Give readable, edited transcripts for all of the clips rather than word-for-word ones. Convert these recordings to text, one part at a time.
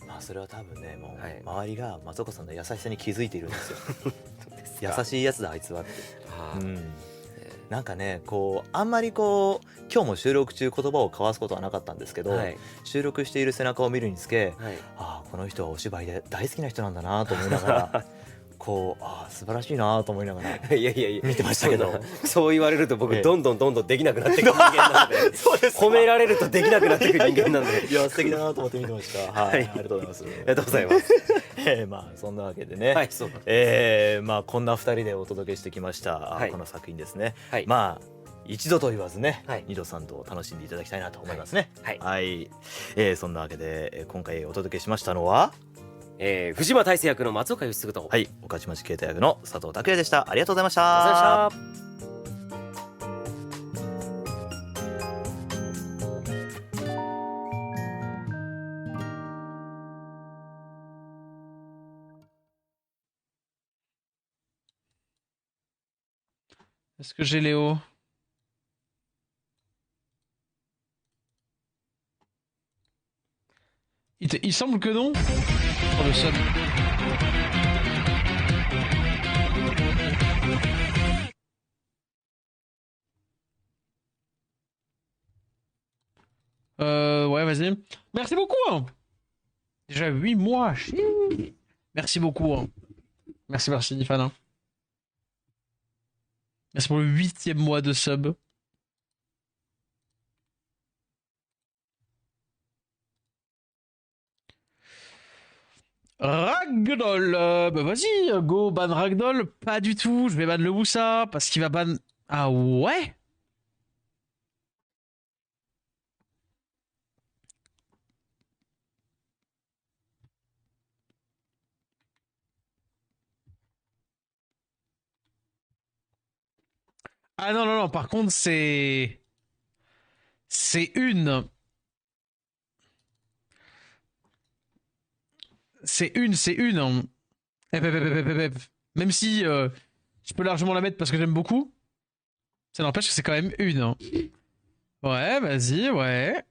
まあそれは多分ね、もう、はい、周りが松岡さんの優しさに気づいているんですよ。優優しいやつだあいつはって。あ、なんかね、こうあんまりこう今日も収録中言葉を交わすことはなかったんですけど、はい、収録している背中を見るにつけ、はい、ああこの人はお芝居で大好きな人なんだなと思いながらこう素晴らしいなと思いながらいやいやいや見てましたけど、そう言われると僕どんどんできなくなってくる人間なんでそうですか褒められるとできなくなってくる人間なんでいや素敵だなと思って見てました。はい、はいありがとうございます。ありがとうございますまあそんなわけでね、はい、そうまあこんな2人でお届けしてきました、はい、この作品ですね。はい、まあ一度と言わずね、はい、二度三度楽しんでいただきたいなと思いますね。はい、はい、そんなわけで今回お届けしましたのは、藤間大成役の松岡義嗣と、はい、御徒町啓太役の佐藤拓也でした。ありがとうございました。ありがとうございました。Est-ce que j'ai Léo? Il semble que non. Pour le sub. Ouais, vas-y. Merci beaucoup, hein. Déjà 8 mois. Merci beaucoup, hein. Merci, Nifan, hein. Merci pour le 8e mois de sub. Ragdoll, bah vas-y, go ban Ragdoll. Pas du tout, je vais ban le Woussa parce qu'il va ban. Ah ouais? Ah non, non, non, par contre, c'est. C'est une. C'est une. Hein. Même si je peux largement la mettre parce que j'aime beaucoup, ça n'empêche que c'est quand même une. Hein. Ouais, vas-y, ouais.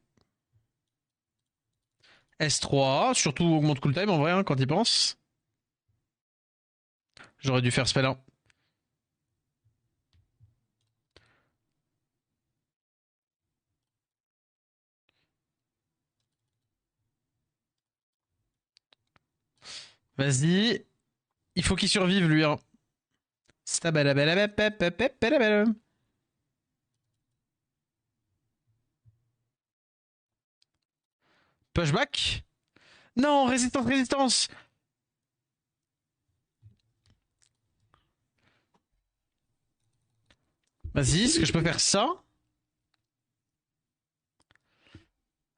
S3, surtout augmente cooltime en vrai, hein, quand il pense. J'aurais dû faire spell 1. Vas-y. Il faut qu'il survive, lui. Hein. Pushback. Non, résistance. Vas-y, est-ce que je peux faire ça?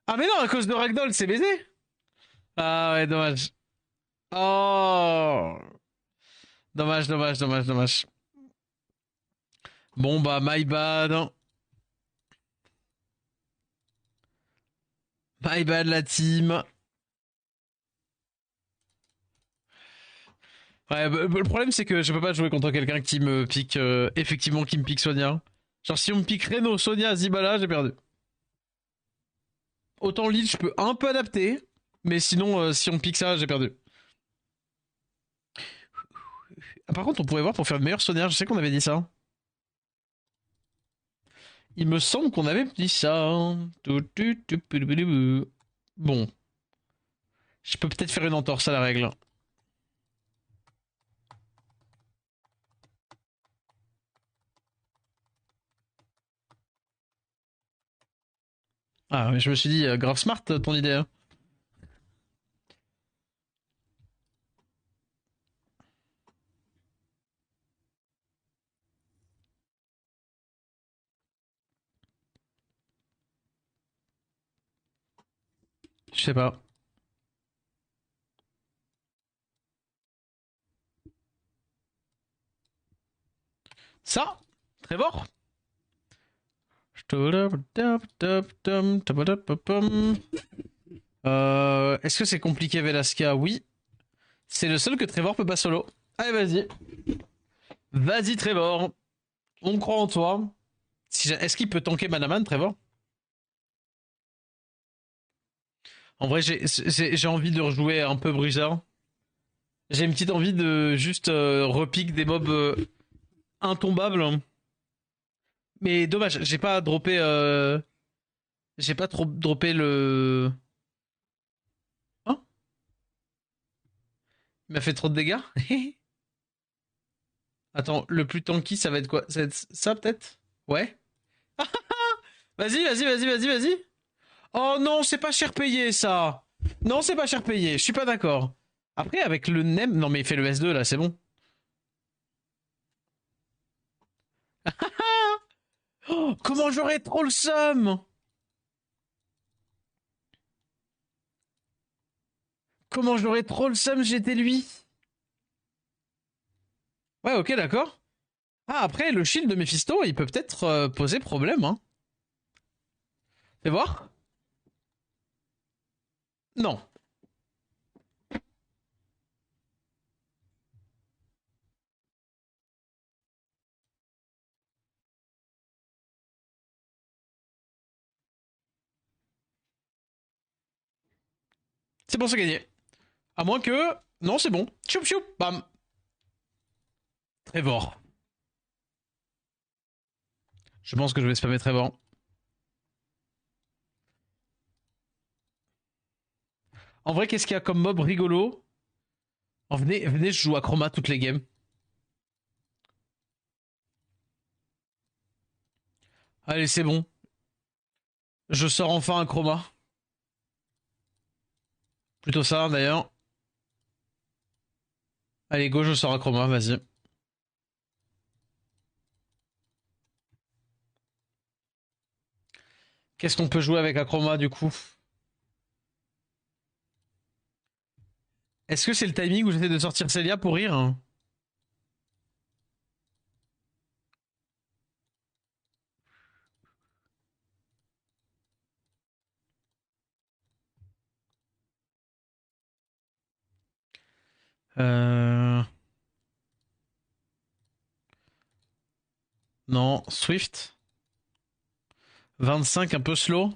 Ah mais non, à cause de Ragdoll, c'est baisé. Ah ouais, dommage. Oh. Dommage. Bon bah, my bad. Hein. My bad la team. Ouais, le problème c'est que je peux pas jouer contre quelqu'un qui me pique, effectivement qui me pique Sonia. Genre si on me pique Reno, Sonia, Zibala, j'ai perdu. Autant lead, je peux un peu adapter, mais sinon si on me pique ça, j'ai perdu. Ah, par contre, on pourrait voir pour faire de meilleurs Sonia, je sais qu'on avait dit ça. Il me semble qu'on avait dit ça. Bon. Je peux peut-être faire une entorse à la règle. Ah, mais je me suis dit, grave smart ton idée. Hein. Je sais pas. Ça Trevor. Est-ce que c'est compliqué Velasca? Oui. C'est le seul que Trevor peut pas solo. Allez, vas-y. Vas-y, Trevor. On croit en toi. Est-ce qu'il peut tanker Manaman, Trevor? En vrai, j'ai envie de rejouer un peu Bruiser. J'ai une petite envie de juste repique des mobs intombables. Mais dommage, j'ai pas droppé. J'ai pas trop droppé le. Hein? Il m'a fait trop de dégâts? Attends, le plus tanky, ça va être quoi? Ça va être ça peut-être? Ouais? Vas-y, vas-y, vas-y, vas-y, vas-y. Oh non, c'est pas cher payé ça. Non, c'est pas cher payé. Je suis pas d'accord. Après, avec le NEM. Non, mais il fait le S2 là, c'est bon. Oh, comment j'aurais trop le seum? Comment j'aurais trop le seum, j'étais lui. Ouais, ok, d'accord. Ah, après, le shield de Mephisto, il peut peut-être poser problème, hein. Fais voir. Non. C'est bon, c'est gagné. À moins que. Non, c'est bon. Choup choup, bam. Trevor. Je pense que je vais spammer Trevor. En vrai, qu'est-ce qu'il y a comme mob rigolo? Oh, venez, venez, je joue à Chroma toutes les games. Allez, c'est bon. Je sors enfin un Chroma. Plutôt ça, d'ailleurs. Allez, go, je sors un Chroma, vas-y. Qu'est-ce qu'on peut jouer avec Acroma du coup? Est-ce que c'est le timing où j'essaie de sortir Celia pour rire, hein? Euh... Non, Swift. 25, un peu slow.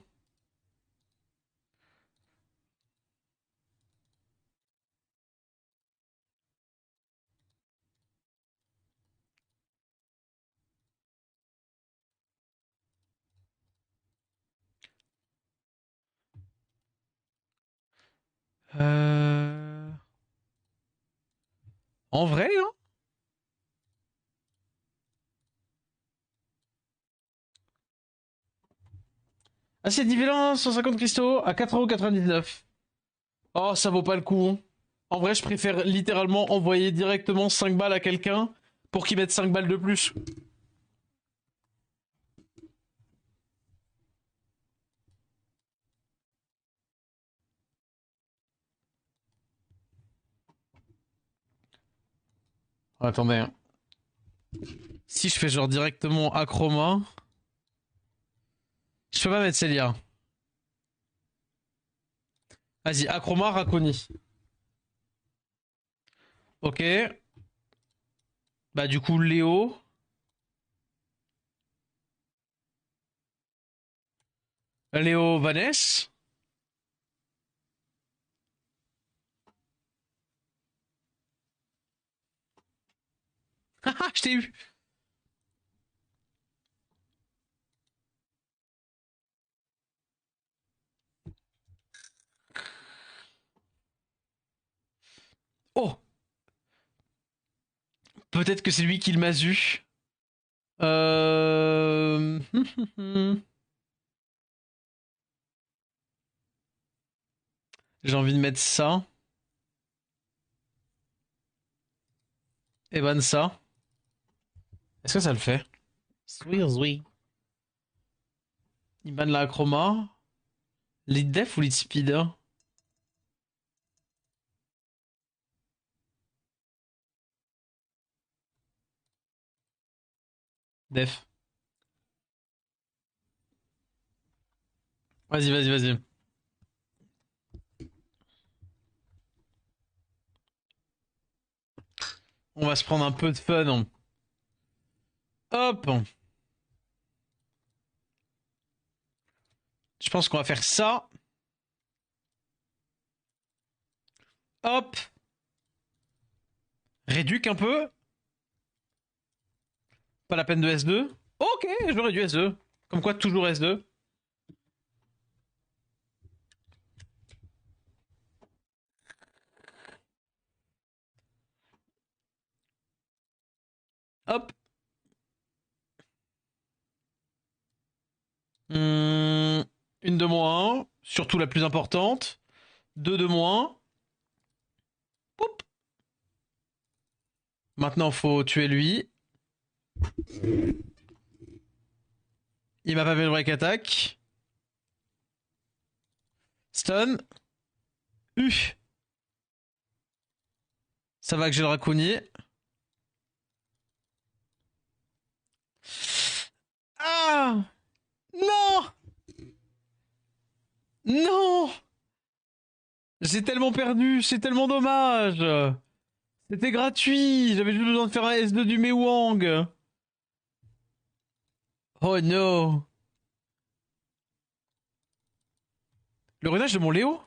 Euh... En vrai, hein? Assiette Nivelant, 150 cristaux à 4,99€. Oh, ça vaut pas le coup, hein. En vrai, je préfère littéralement envoyer directement 5 balles à quelqu'un pour qu'il mette 5 balles de plus. Attendez, hein. Si je fais genre directement Acroma, je peux pas mettre Celia. Vas-y, Acroma, Raconi. Ok. Bah du coup, Léo. Léo Vanessa. Haha, je t'ai eu. Oh, peut-être que c'est lui qui m'a eu. Euh... J'ai envie de mettre ça. Et ban ça. Est-ce que ça le fait? Oui, oui. Il ban la chroma. Lead def ou lead speed? Def. Vas-y, vas-y, vas-y. On va se prendre un peu de fun, hein. Hop. Je pense qu'on va faire ça. Hop. Réduque un peu. Pas la peine de S2. Ok, j'aurais du S2. Comme quoi, toujours S2. Hop. Une de moins. Surtout la plus importante. Deux de moins. Poup. Maintenant, faut tuer lui. Il m'a pas fait le break attack. Stun. Ça va que j'ai le Raccoon. Ah non. Non. J'ai tellement perdu, c'est tellement dommage. C'était gratuit, j'avais juste besoin de faire un S2 du Mewang. Oh no. Le renage de mon Léo?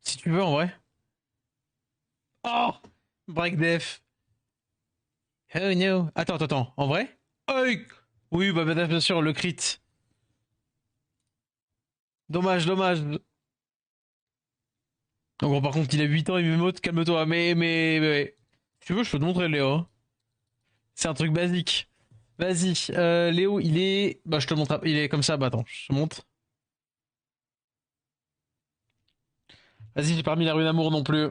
Si tu veux en vrai. Oh. Break def. Oh no. Attends. En vrai? Oh, oui, bah bien sûr, le crit. Dommage. Donc bon, par contre, il a 8 ans, il me mote, calme-toi. Mais. Si tu veux, je peux te montrer Léo. C'est un truc basique. Vas-y, Léo, il est... Bah, je te le montre. Il est comme ça, bah attends, je te montre. Vas-y, j'ai pas remis la rue d'amour non plus.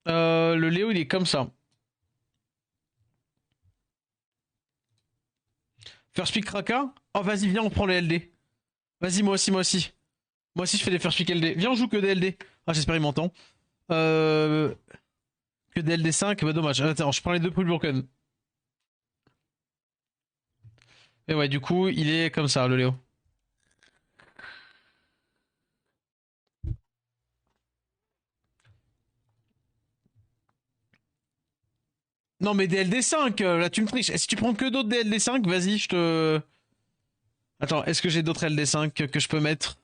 Le Léo, il est comme ça. First pick Kraka. Oh, vas-y, viens, on prend les LD. Vas-y, moi aussi. Moi aussi, je fais des first pick LD. Viens, on joue que des LD. Ah, j'espère il m'entend. Euh... Que des LD5, bah dommage. Attends, je prends les deux plus broken. Et ouais, du coup, il est comme ça, le Léo. Non, mais DLD5, là, tu me triches. Si tu prends que d'autres DLD5, vas-y, je te... Attends, est-ce que j'ai d'autres LD5 que je peux mettre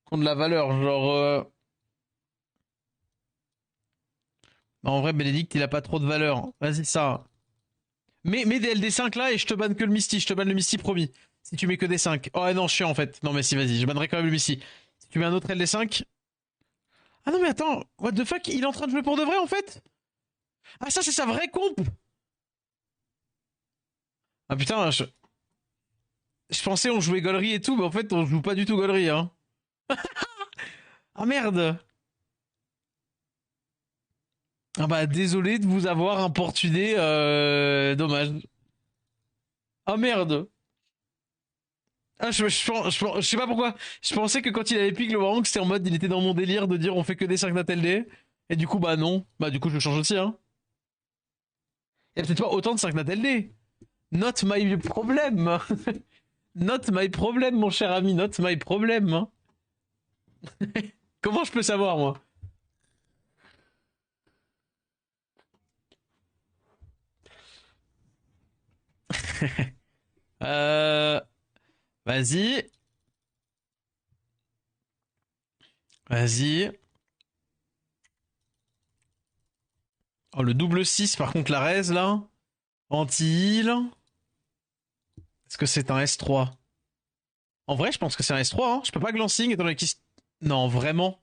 qui ont de la valeur? Genre... Non, en vrai, Bénédicte, il a pas trop de valeur. Vas-y, ça. Mets des LD5 là et je te banne que le Misty. Je te banne le Misty, promis. Si tu mets que des 5. Oh non, chiant en fait. Non, mais si, vas-y, je bannerai quand même le Misty. Si tu mets un autre LD5. Ah non, mais attends, what the fuck? Il est en train de jouer pour de vrai en fait? Ah, ça, c'est sa vraie comp! Ah putain, je pensais on jouait Gollery et tout, mais en fait, on joue pas du tout Gollery, hein. Ah merde! Ah bah, désolé de vous avoir importuné, dommage. Ah merde! Ah, je sais pas pourquoi. Je pensais que quand il avait piqué le Warang, c'était en mode, il était dans mon délire de dire on fait que des 5 LD. Et du coup, bah non. Bah, du coup, je change aussi, hein. Il y a peut-être pas autant de 5 LD. Not my problem. Not my problem, mon cher ami. Not my problem. Hein. Comment je peux savoir, moi? Euh. Vas-y. Vas-y. Oh, le double 6, par contre, la raise, là. Anti-heal. Est-ce que c'est un S3? En vrai, je pense que c'est un S3, hein. Je peux pas glancing étant donné qu'il... Non, vraiment?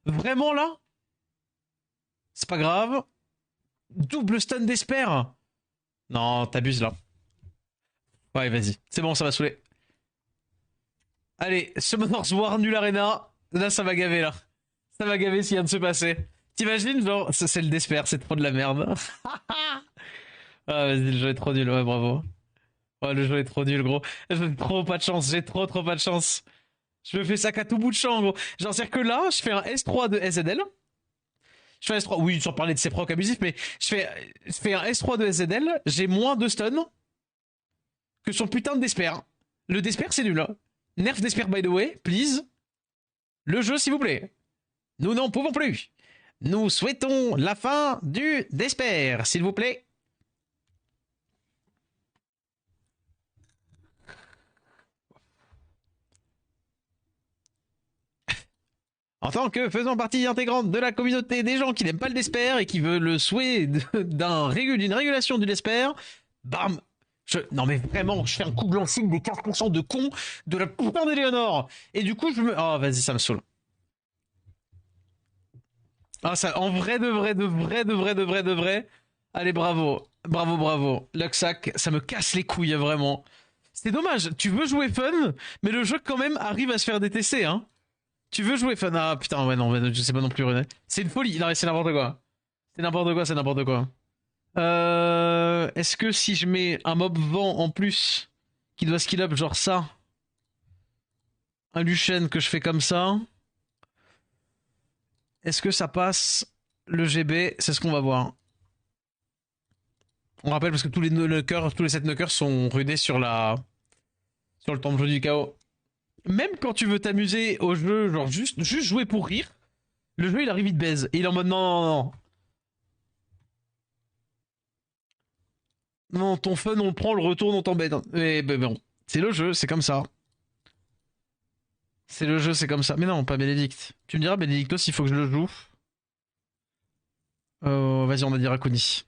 Vraiment, là? C'est pas grave. Double stun d'Esper. Non, t'abuses, là. Ouais, vas-y. C'est bon, ça va saouler. Allez, Summoners War Nul Arena. Là, ça va gaver, là. Ça va gaver s'il vient de se passer. T'imagines, genre, c'est le Desper, c'est trop de la merde. Ah, vas-y, le jeu est trop nul, ouais, bravo. Ouais, le jeu est trop nul, gros. J'ai trop pas de chance, j'ai trop pas de chance. Je me fais sac à tout bout de champ, gros. Genre, c'est-à-dire que là, je fais un S3 de SZL. Je fais un S3, oui, sans parler de ses procs abusifs, mais je fais un S3 de SZL, j'ai moins de stun que son putain de Desper. Le Desper, c'est nul, hein. Nerf Desper, by the way, please. Le jeu, s'il vous plaît. Nous n'en pouvons plus. Nous souhaitons la fin du Desper, s'il vous plaît. En tant que faisant partie intégrante de la communauté des gens qui n'aiment pas le Desper et qui veulent le souhait d'une régulation du Desper, bam. Non mais vraiment, je fais un coup de lancing des 15% de cons de la putain d'Eleonore. Et du coup, je me... Oh, vas-y, ça me saoule. Ah, ça, en vrai, de vrai, de vrai, de vrai, de vrai, de vrai. Allez, bravo. Bravo, bravo. Luxac, ça me casse les couilles, vraiment. C'est dommage, tu veux jouer fun, mais le jeu quand même arrive à se faire détester, hein. Tu veux jouer fun. Ah putain, ouais, non, mais je sais pas non plus, René. C'est une folie, non, c'est n'importe quoi. C'est n'importe quoi, c'est n'importe quoi. Est-ce que si je mets un mob vent en plus, qui doit skill up genre ça, un Luchen que je fais comme ça, est-ce que ça passe le GB? C'est ce qu'on va voir. On rappelle parce que tous les knockers, tous les 7 knockers sont rudés sur sur le temple du chaos. Même quand tu veux t'amuser au jeu, genre juste jouer pour rire, le jeu il arrive vite baise. Et il est en mode non, non, non. Non, ton fun, on le prend, on le retourne, on t'embête. Mais ben bon, c'est le jeu, c'est comme ça. C'est le jeu, c'est comme ça. Mais non, pas Bénédicte. Tu me diras, Bénédictos, il faut que je le joue. Vas-y, on a dit Raccouni.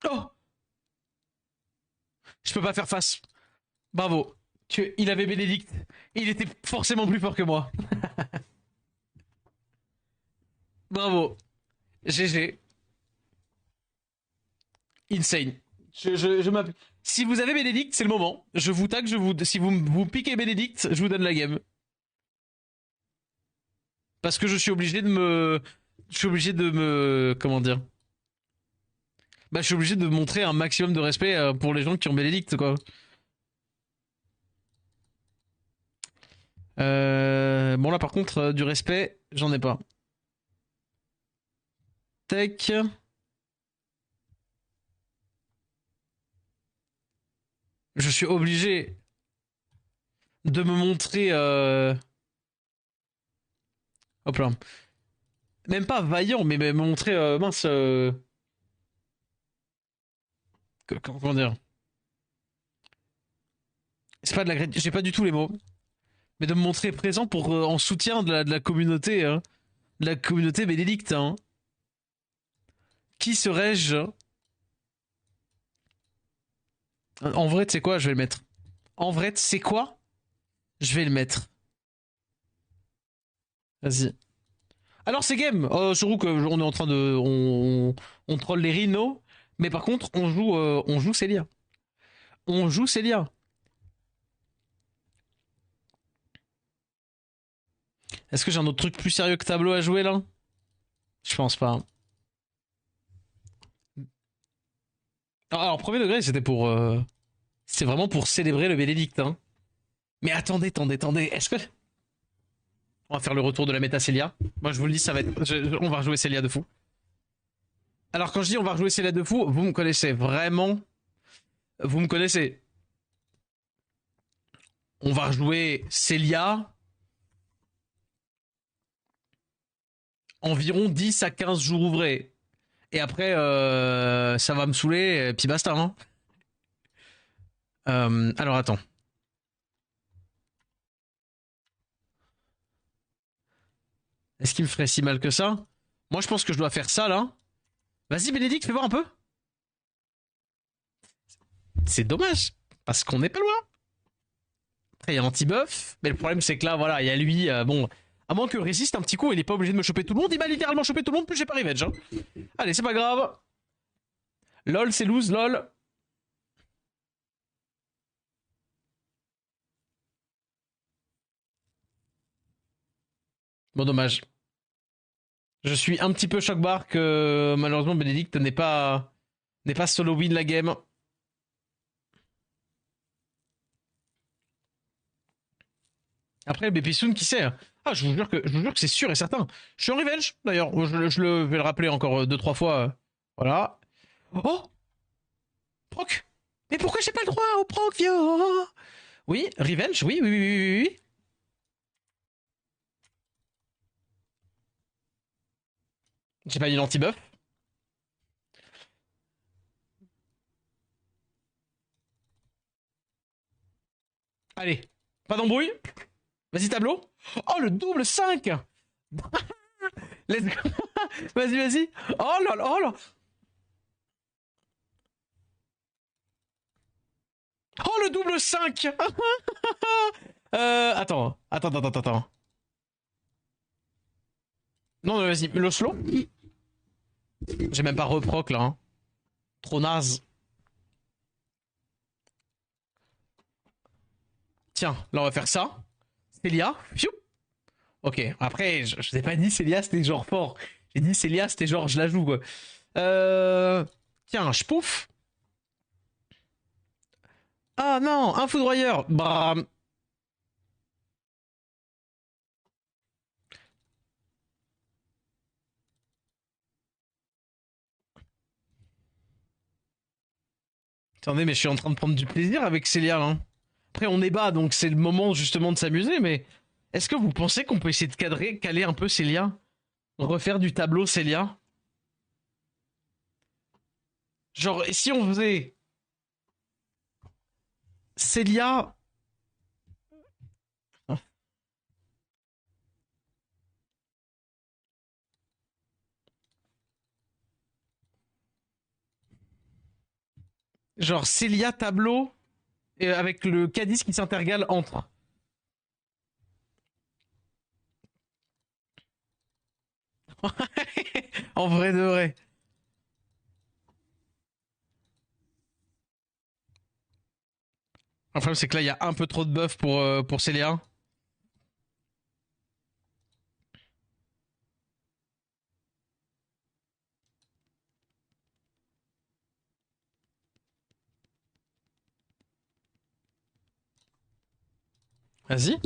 Oh, je peux pas faire face. Bravo. Il avait Bénédicte. Il était forcément plus fort que moi. Bravo. GG. Insane. Je m'appelle. Si vous avez Bénédicte, c'est le moment. Je vous tag, si vous piquez Bénédicte, je vous donne la game. Parce que je suis obligé de me. Je suis obligé de me. Comment dire? Bah, je suis obligé de montrer un maximum de respect pour les gens qui ont Bénédicte, quoi. Bon, là, par contre, du respect, j'en ai pas. Tech. Je suis obligé de me montrer. Hop là. Même pas vaillant, mais me montrer. Mince. Comment dire? C'est pas de la. J'ai pas du tout les mots. Mais de me montrer présent pour en soutien de la communauté. Hein. De la communauté bénédicte. Hein. Qui serais-je? En vrai, tu sais quoi? Je vais le mettre. En vrai, tu sais quoi? Je vais le mettre. Vas-y. Alors c'est game. Surtout que on est en train de, on troll les rhinos, mais par contre on joue Célia. On joue Célia. Est-ce que j'ai un autre truc plus sérieux que tableau à jouer là? Je pense pas. Alors premier degré c'était pour, c'est vraiment pour célébrer le Bénédicte. Hein. Mais attendez, attendez, attendez. Est-ce que on va faire le retour de la méta Célia? Moi je vous le dis, ça va être, on va rejouer Célia de fou. Alors quand je dis on va rejouer Célia de fou, vous me connaissez vraiment. Vous me connaissez. On va rejouer Célia environ 10 à 15 jours ouvrés. Et après, ça va me saouler, et puis basta. Hein. Alors attends. Est-ce qu'il me ferait si mal que ça? Moi, je pense que je dois faire ça, là. Vas-y, Bénédicte, fais voir un peu. C'est dommage, parce qu'on n'est pas loin. Après, il y a l'anti-buff. Mais le problème, c'est que là, voilà, il y a lui. Bon, à moins que résiste un petit coup, il est pas obligé de me choper tout le monde. Il m'a littéralement chopé tout le monde, plus j'ai pas revenge. Hein. Allez, c'est pas grave. LOL, c'est lose, lol. Bon, dommage. Je suis un petit peu choc-barre que malheureusement Bénédicte n'est pas solo win la game. Après BP Soon qui sait. Ah je vous jure que c'est sûr et certain. Je suis en revenge d'ailleurs. Je vais le rappeler encore 2-3 fois. Voilà. Oh proc. Mais pourquoi j'ai pas le droit au proc vieux? Oui revenge. Oui oui oui oui oui. Oui. J'ai pas eu l'anti-buff. Allez, pas d'embrouille. Vas-y, tableau. Oh, le double 5. Let's go. Vas-y, vas-y. Oh là là, oh là. Oh, le double 5. Attends. Non, vas-y, le slow. J'ai même pas reproc là. Hein. Trop naze. Tiens, là on va faire ça. Célia. Fiou. Ok, après, je t'ai pas dit Célia c'était genre fort. J'ai dit Célia c'était genre je la joue quoi. Tiens, je pouf. Ah non, un foudroyeur. Bram. Attendez, mais je suis en train de prendre du plaisir avec Célia là. Après, on est bas, donc c'est le moment justement de s'amuser, mais est-ce que vous pensez qu'on peut essayer de caler un peu Célia? Refaire du tableau Célia? Genre, si on faisait Célia. Genre Célia tableau avec le Cadiz qui s'intergale entre. En vrai de vrai. Le problème c'est que là il y a un peu trop de buff pour Célia. Vas-y.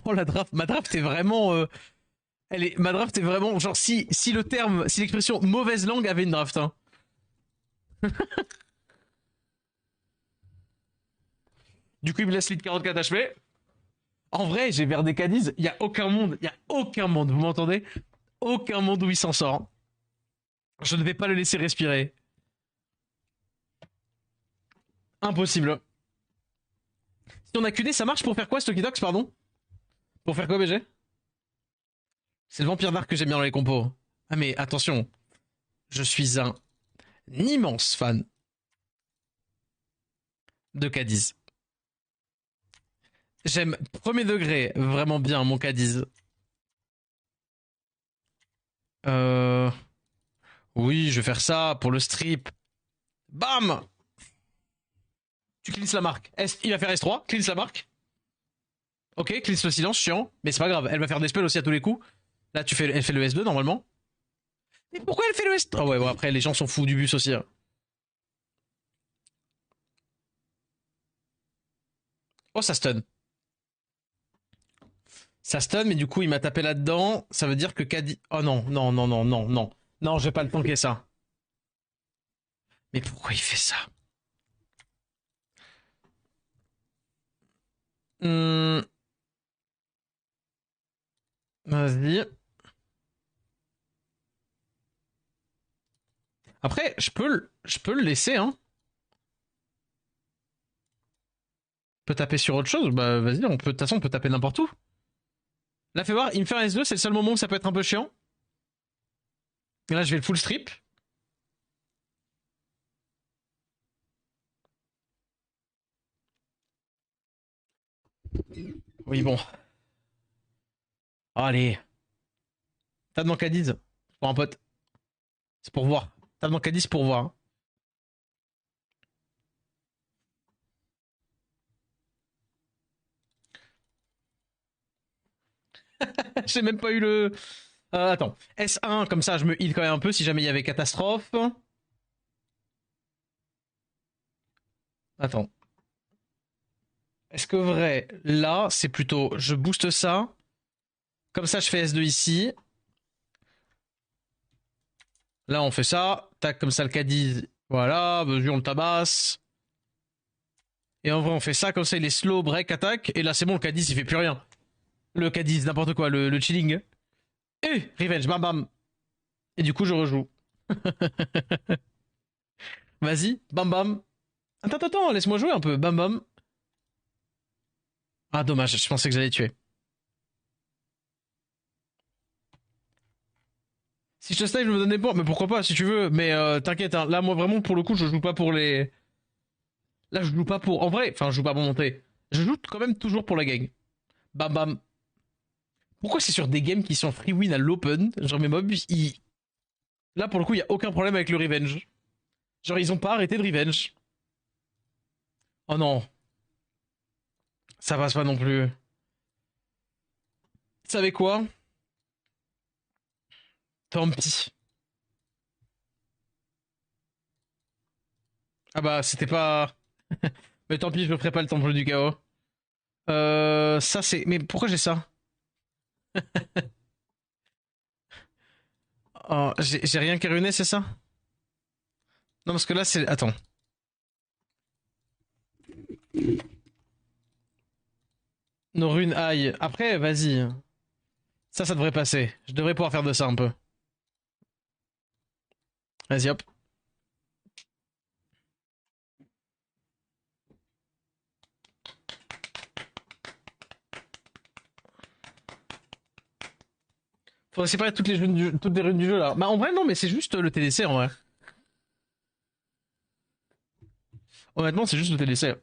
Oh la draft, ma draft est vraiment... ma draft est vraiment... Genre si le terme, si l'expression mauvaise langue avait une draft. Hein. Du coup il me laisse lead 44 HP. En vrai j'ai vers des Cadiz, il y a aucun monde, vous m'entendez? Aucun monde où il s'en sort. Je ne vais pas le laisser respirer. Impossible. Si on a QD, ça marche pour faire quoi, Stocky Docs, pardon? Pour faire quoi, BG? C'est le vampire d'arc que j'aime bien dans les compos. Ah mais attention, je suis un immense fan de Cadiz. J'aime premier degré vraiment bien mon Cadiz. Oui, je vais faire ça pour le strip. Bam! Tu cleans la marque. Il va faire S3, cleans la marque. Ok, cleans le silence, chiant. Mais c'est pas grave, elle va faire des spells aussi à tous les coups. Là, elle fait le S2 normalement. Mais pourquoi elle fait le S3? Oh ouais, bon, après, les gens sont fous du bus aussi. Hein. Oh, ça stun. Ça stun, mais du coup, il m'a tapé là-dedans. Ça veut dire que Caddy... Oh non, non, non, non, non, non. Non, j'ai pas le tanker ça. Mais pourquoi il fait ça? Vas-y. Après, je peux le laisser, hein. On peut taper sur autre chose. Bah, vas-y, de toute façon, on peut taper n'importe où. Là, fais voir, il me fait un S2, c'est le seul moment où ça peut être un peu chiant. Et là, je vais le full strip. Oui, bon. Allez. Tape dans Cadiz. Pour un pote. C'est pour voir. Tape dans Cadiz pour voir. J'ai même pas eu le... attends. S1, comme ça, je me heal quand même un peu si jamais il y avait catastrophe. Attends. Est-ce que vrai, là, c'est plutôt... Je booste ça. Comme ça, je fais S2 ici. Là, on fait ça. Tac, comme ça, le Cadiz. Voilà, on le tabasse. Et en vrai, on fait ça, comme ça, il est slow, break, attaque. Et là, c'est bon, le Cadiz, il fait plus rien. Le Cadiz, n'importe quoi, le chilling. Et revenge, bam bam. Et du coup, je rejoue. Vas-y, bam bam. Attends, laisse-moi jouer un peu. Bam bam. Ah, dommage, je pensais que j'allais tuer. Si je te snipe, je me donne des points. Mais pourquoi pas, si tu veux. Mais t'inquiète, hein. Là, moi, vraiment, pour le coup, je joue pas pour les. Là, je joue pas pour. En vrai, enfin, je joue pas pour monter. Je joue quand même toujours pour la gang. Bam bam. Pourquoi c'est sur des games qui sont free win à l'open? Genre, mes mobs, ils. Là, pour le coup, il y a aucun problème avec le revenge. Genre, ils ont pas arrêté de revenge. Oh non. Ça passe pas non plus. Vous savez quoi? Tant pis. Ah bah, c'était pas. Mais tant pis, je me ferai pas le temple du chaos. Ça c'est. Mais pourquoi j'ai ça? Oh, j'ai rien qui est ruiné, c'est ça? Non, parce que là c'est. Attends. Nos runes aïe. Après, vas-y. Ça devrait passer. Je devrais pouvoir faire de ça un peu. Vas-y, hop. Faudrait séparer toutes les runes du jeu là. Bah en vrai non, mais c'est juste le TDC en vrai. Honnêtement, c'est juste le TDC.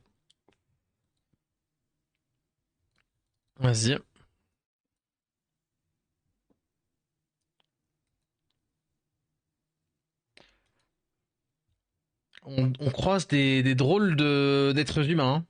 Vas-y. On croise des drôles d'êtres humains. Hein.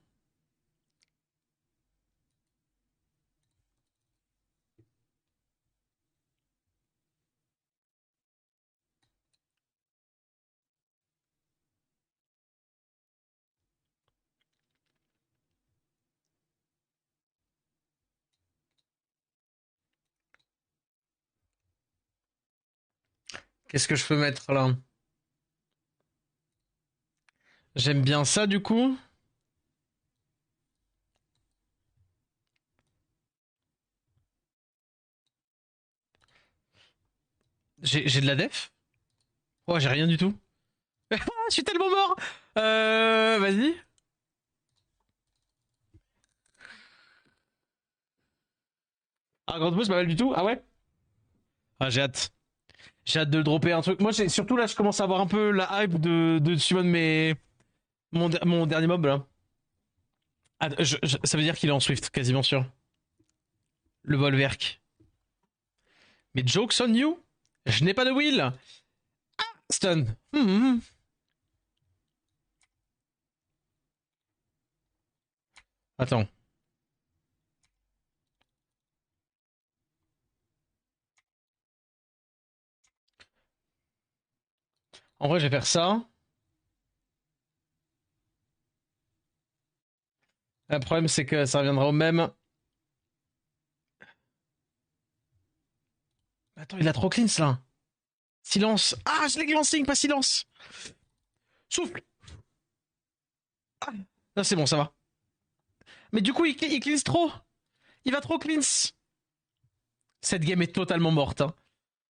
Qu'est-ce que je peux mettre là? J'aime bien ça du coup. J'ai de la def? Oh, j'ai rien du tout. Ah, je suis tellement mort. Vas-y. Ah, grande pause, pas mal du tout. Ah ouais? Ah, j'ai hâte. J'ai hâte de dropper un truc. Moi, surtout là, je commence à avoir un peu la hype de summon mon dernier mob là. Ah, ça veut dire qu'il est en Swift, quasiment sûr. Le Volverk. Mais jokes on you? Je n'ai pas de will. Stun. Attends. En vrai, je vais faire ça. Le problème, c'est que ça reviendra au même. Attends, il a trop cleans là. Silence. Ah, je l'ai glancing, pas silence. Souffle. Ah, là, c'est bon, ça va. Mais du coup, il cleanse trop. Il va trop cleanse. Cette game est totalement morte. Hein.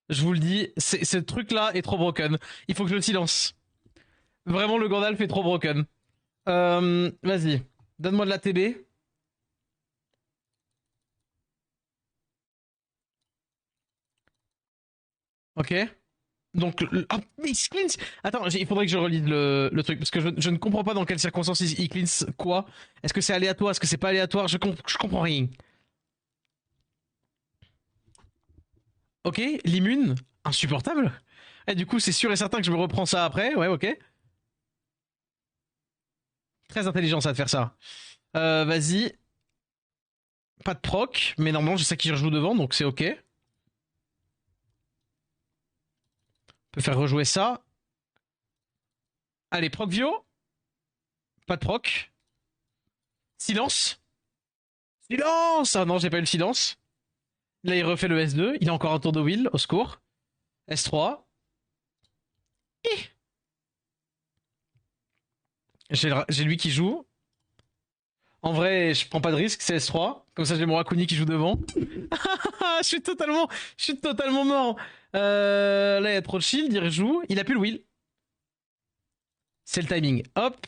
Je vous le dis, ce truc-là est trop broken. Il faut que je le silence. Vraiment, le Gandalf est trop broken. Vas-y. Donne-moi de la TB. Ok. Donc, ah, mais il se cleanse. Attends, il faudrait que je relise le truc parce que je ne comprends pas dans quelles circonstances il cleanse quoi. Est-ce que c'est aléatoire? Est-ce que c'est pas aléatoire? Je comprends rien. Ok, l'immune, insupportable. Et du coup, c'est sûr et certain que je me reprends ça après. Ouais, ok. Très intelligent ça de faire ça. Vas-y. Pas de proc, mais normalement je sais qui rejoue devant, donc c'est ok. On peut faire rejouer ça. Allez, proc Vio. Pas de proc. Silence. Silence. Ah non, j'ai pas eu le silence. Là, il refait le S2. Il a encore un tour de wheel, au secours. S3. J'ai lui qui joue. En vrai, je prends pas de risque, c'est S3. Comme ça, j'ai mon Rakuni qui joue devant. Je suis totalement mort. Là, il y a trop de shield, il rejoue. Il a plus le wheel. C'est le timing. Hop.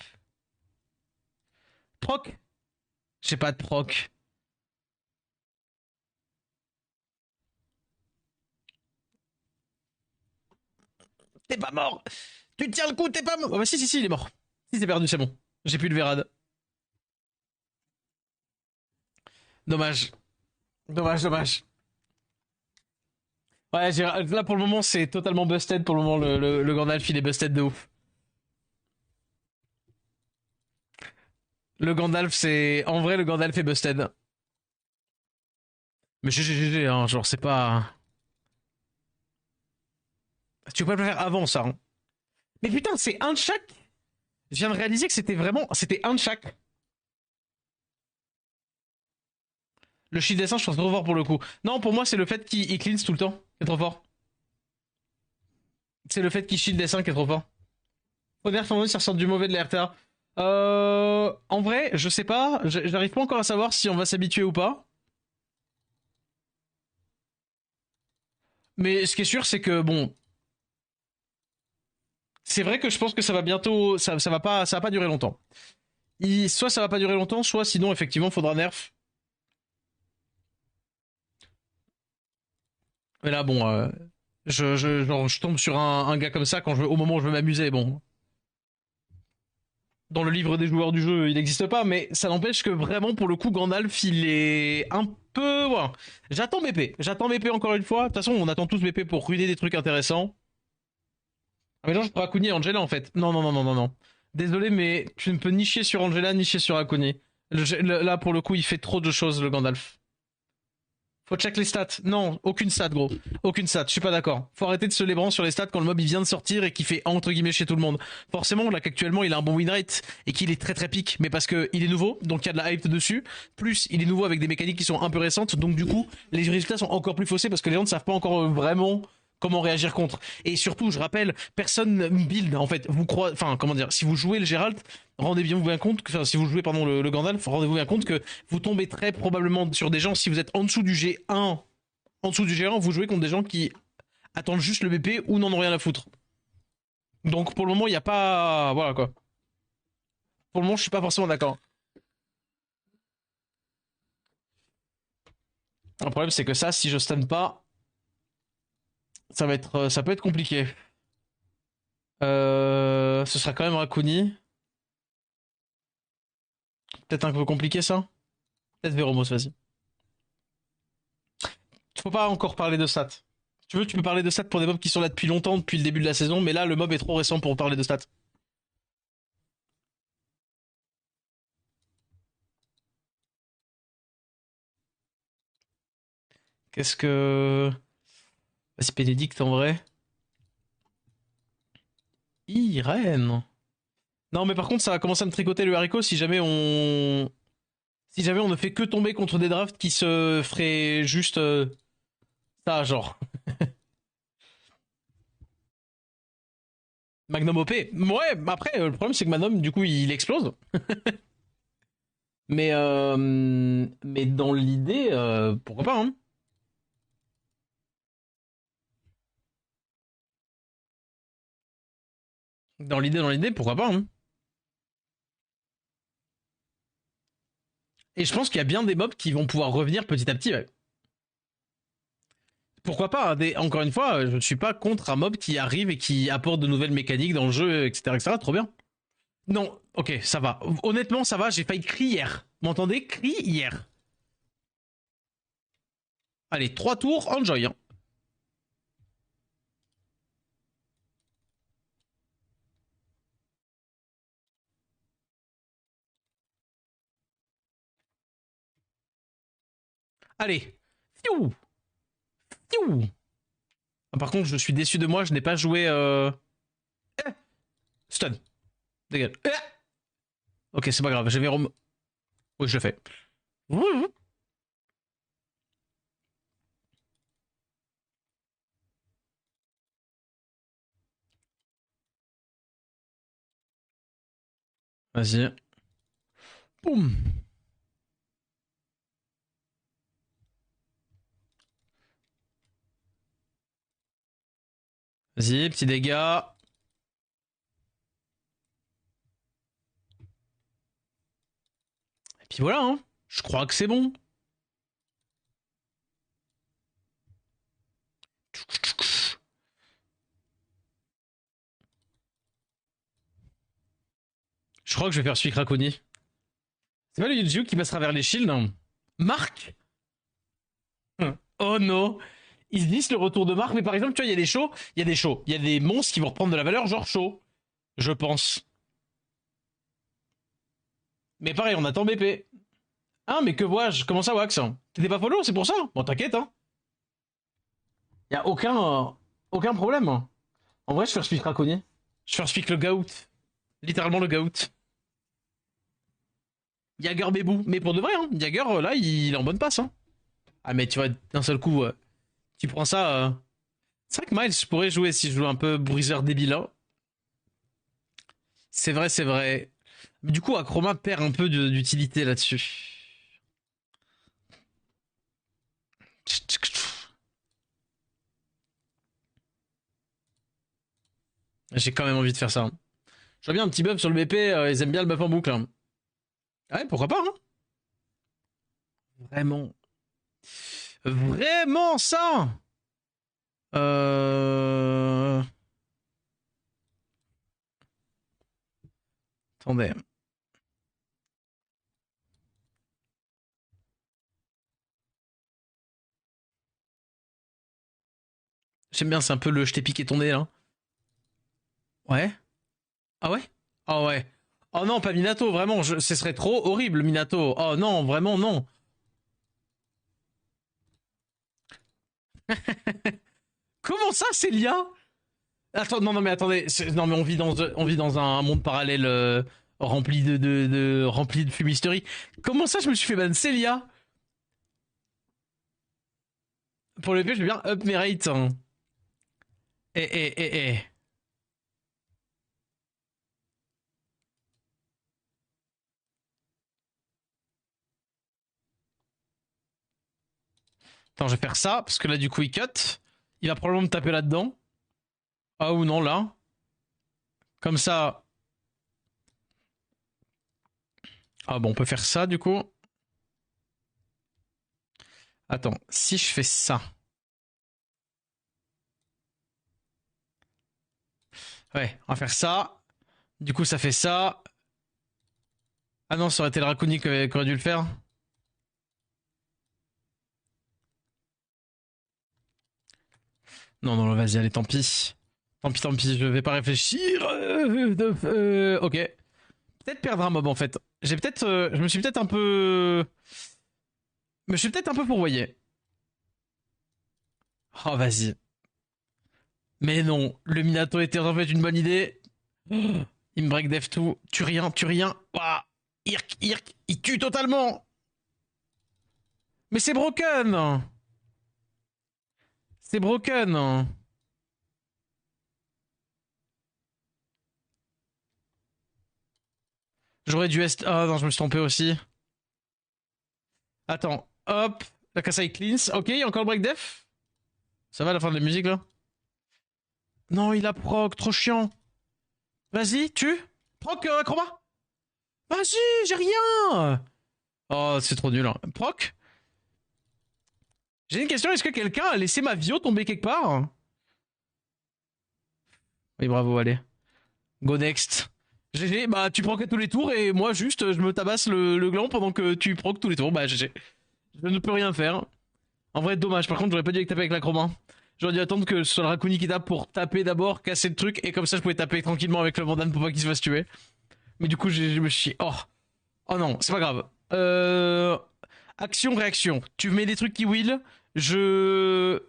proc. J'ai pas de proc. T'es pas mort. Tu tiens le coup, t'es pas mort. Oh bah si, il est mort. Si, c'est perdu, c'est bon. J'ai plus de Vérad. Dommage. Dommage. Ouais, là pour le moment, c'est totalement busted. Pour le moment, le Gandalf, il est busted de ouf. Le Gandalf, c'est. En vrai, le Gandalf est busted. Mais GG, hein, genre, c'est pas. Tu peux pas le faire avant ça. Hein. Mais putain, c'est un de chaque. Je viens de réaliser que c'était vraiment. C'était un de chaque. Le shield dessin, je pense trop fort pour le coup. Non, pour moi, c'est le fait qu'il cleanse tout le temps qui est trop fort. C'est le fait qu'il shield dessin qui est trop fort. Faut dire que ça ressort du mauvais de la RTA. En vrai, je sais pas. J'arrive pas encore à savoir si on va s'habituer ou pas. Mais ce qui est sûr, c'est que bon. C'est vrai que je pense que ça va bientôt. Ça va pas durer longtemps. Soit ça va pas durer longtemps, soit sinon, effectivement, faudra nerf. Mais là, bon. Je tombe sur un gars comme ça quand au moment où je veux m'amuser. Bon, dans le livre des joueurs du jeu, il n'existe pas, mais ça n'empêche que vraiment, pour le coup, Gandalf, il est un peu. Voilà. J'attends BP. J'attends BP encore une fois. De toute façon, on attend tous BP pour ruiner des trucs intéressants. Ah, mais non, je prends Akuni et Angela en fait. Non. Désolé, mais tu ne peux ni chier sur Angela ni chier sur Akuni. Là, pour le coup, il fait trop de choses, le Gandalf. Faut check les stats. Non, aucune stat, gros. Aucune stat, je suis pas d'accord. Faut arrêter de se lébran sur les stats quand le mob il vient de sortir et qui fait entre guillemets chez tout le monde. Forcément, là qu'actuellement il a un bon win rate et qu'il est très très pique, mais parce que il est nouveau, donc il y a de la hype dessus. Plus il est nouveau avec des mécaniques qui sont un peu récentes, donc du coup les résultats sont encore plus faussés parce que les gens ne savent pas encore vraiment comment réagir contre. Et surtout, je rappelle, personne build en fait. Vous croyez, enfin comment dire, si vous jouez le Gérald, rendez-vous bien compte, enfin si vous jouez pardon le Gandalf, rendez-vous bien compte que vous tombez très probablement sur des gens, si vous êtes en dessous du G1, en dessous du G1, vous jouez contre des gens qui attendent juste le BP ou n'en ont rien à foutre. Donc pour le moment, il n'y a pas. Voilà quoi. Pour le moment, je suis pas forcément d'accord. Le problème, c'est que ça, si je stun pas, ça peut être compliqué. Ce sera quand même Rakuni. Peut-être un peu compliqué ça. Peut-être Veromos, vas-y. Faut pas encore parler de stats. Si tu veux, tu peux parler de stats pour des mobs qui sont là depuis longtemps, depuis le début de la saison, mais là, le mob est trop récent pour parler de stats. Qu'est-ce que. Vas-y, Bénédicte en vrai. Irène. Non, mais par contre, ça va commencer à me tricoter le haricot si jamais on. Si jamais on ne fait que tomber contre des drafts qui se feraient juste. Ça, genre. Magnum OP. Ouais, mais après, le problème, c'est que Magnum, du coup, il explose. Mais dans l'idée, pourquoi pas, hein. Dans l'idée, pourquoi pas, hein. Et je pense qu'il y a bien des mobs qui vont pouvoir revenir petit à petit, ouais. Pourquoi pas, hein, encore une fois, je ne suis pas contre un mob qui arrive et qui apporte de nouvelles mécaniques dans le jeu, etc. Trop bien. Non, ok, ça va. Honnêtement, ça va, j'ai failli crier hier. Vous m'entendez? Crie hier. Allez, 3 tours, enjoy. Hein. Allez. Fiou. Fiou. Ah, par contre, je suis déçu de moi, je n'ai pas joué. Stun. Dégage. Ok, c'est pas grave, j'avais Rom. Oui, je le fais. Vas-y. Boum. Vas-y, petit dégât. Puis voilà, hein. Je crois que c'est bon. Je crois que je vais faire celui Craconi. C'est pas le Yuju qui passera vers les shields, hein. Marc. Oh non. Ils se disent le retour de Marc, mais par exemple, tu vois, il y a des shows, il y a des shows, il y a des monstres qui vont reprendre de la valeur, genre show. Je pense. Mais pareil, on attend BP. Ah, mais que vois-je? Comment ça, Wax? T'étais pas follow, c'est pour ça? Bon, t'inquiète, hein. Y a aucun problème. En vrai, je fais speak Craconi. Je fais speak le goat. Littéralement le goat. Jagger Bébou. Mais pour de vrai, hein. Jagger, là, il est en bonne passe, hein. Ah, mais tu vois, d'un seul coup, tu prends ça. C'est vrai que Miles, je pourrais jouer si je joue un peu bruiseur débile, hein. C'est vrai, c'est vrai. Mais du coup, Acroma perd un peu d'utilité là-dessus. J'ai quand même envie de faire ça. Je vois bien un petit buff sur le BP, ils aiment bien le buff en boucle, hein. Ouais, pourquoi pas, hein. Vraiment. Vraiment ça. Euh... Attendez. J'aime bien, c'est un peu le je t'ai piqué ton nez là. Ouais. Ah ouais. Ah ouais. Oh non, pas Minato, vraiment, ce serait trop horrible, Minato. Oh non, vraiment non. Comment ça, Célia? Attends, non, non, mais attendez. Non, mais on vit dans un monde parallèle rempli rempli de fumisterie. Comment ça, je me suis fait ban Célia? Pour le je veux bien up mes rates, hein. Eh. Attends, je vais faire ça, parce que là, du coup, il cut. Il va probablement me taper là-dedans. Ah ou non, là. Comme ça. Ah bon, on peut faire ça, du coup. Attends, si je fais ça. Ouais, on va faire ça. Du coup, ça fait ça. Ah non, ça aurait été le Raccoon qui aurait dû le faire. Non, non, vas-y, allez, tant pis. Tant pis, je vais pas réfléchir. Ok. Peut-être perdre un mob, en fait. J'ai peut-être... je me suis peut-être un peu... Je me suis peut-être un peu fourvoyé. Oh, vas-y. Mais non, le Minato était en fait une bonne idée. Il me break def tout. Tue rien, tue rien. Ouah. Irk, il tue totalement. Mais c'est broken. C'est broken. J'aurais dû... Ah non, je me suis trompé aussi. Attends, hop. La Kasai cleans. Ok, il y a encore le break def. Ça va la fin de la musique là? Non, il a proc, trop chiant. Vas-y, tue. Proc, Acroma. Vas-y, j'ai rien. Oh, c'est trop nul, hein. Proc. J'ai une question, est-ce que quelqu'un a laissé ma Vio tomber quelque part? Oui, bravo, allez. Go next. GG, bah tu proc à tous les tours et moi juste je me tabasse le gland pendant que tu proc tous les tours. Bah GG. Je ne peux rien faire. En vrai, dommage. Par contre, j'aurais pas dû taper avec la chroma. J'aurais dû attendre que ce soit le Raccoon qui tape pour taper d'abord, casser le truc et comme ça je pouvais taper tranquillement avec le Vandane pour pas qu'il se fasse tuer. Mais du coup, je me chie. Oh. Oh non, c'est pas grave. Action, réaction. Tu mets des trucs qui will. Je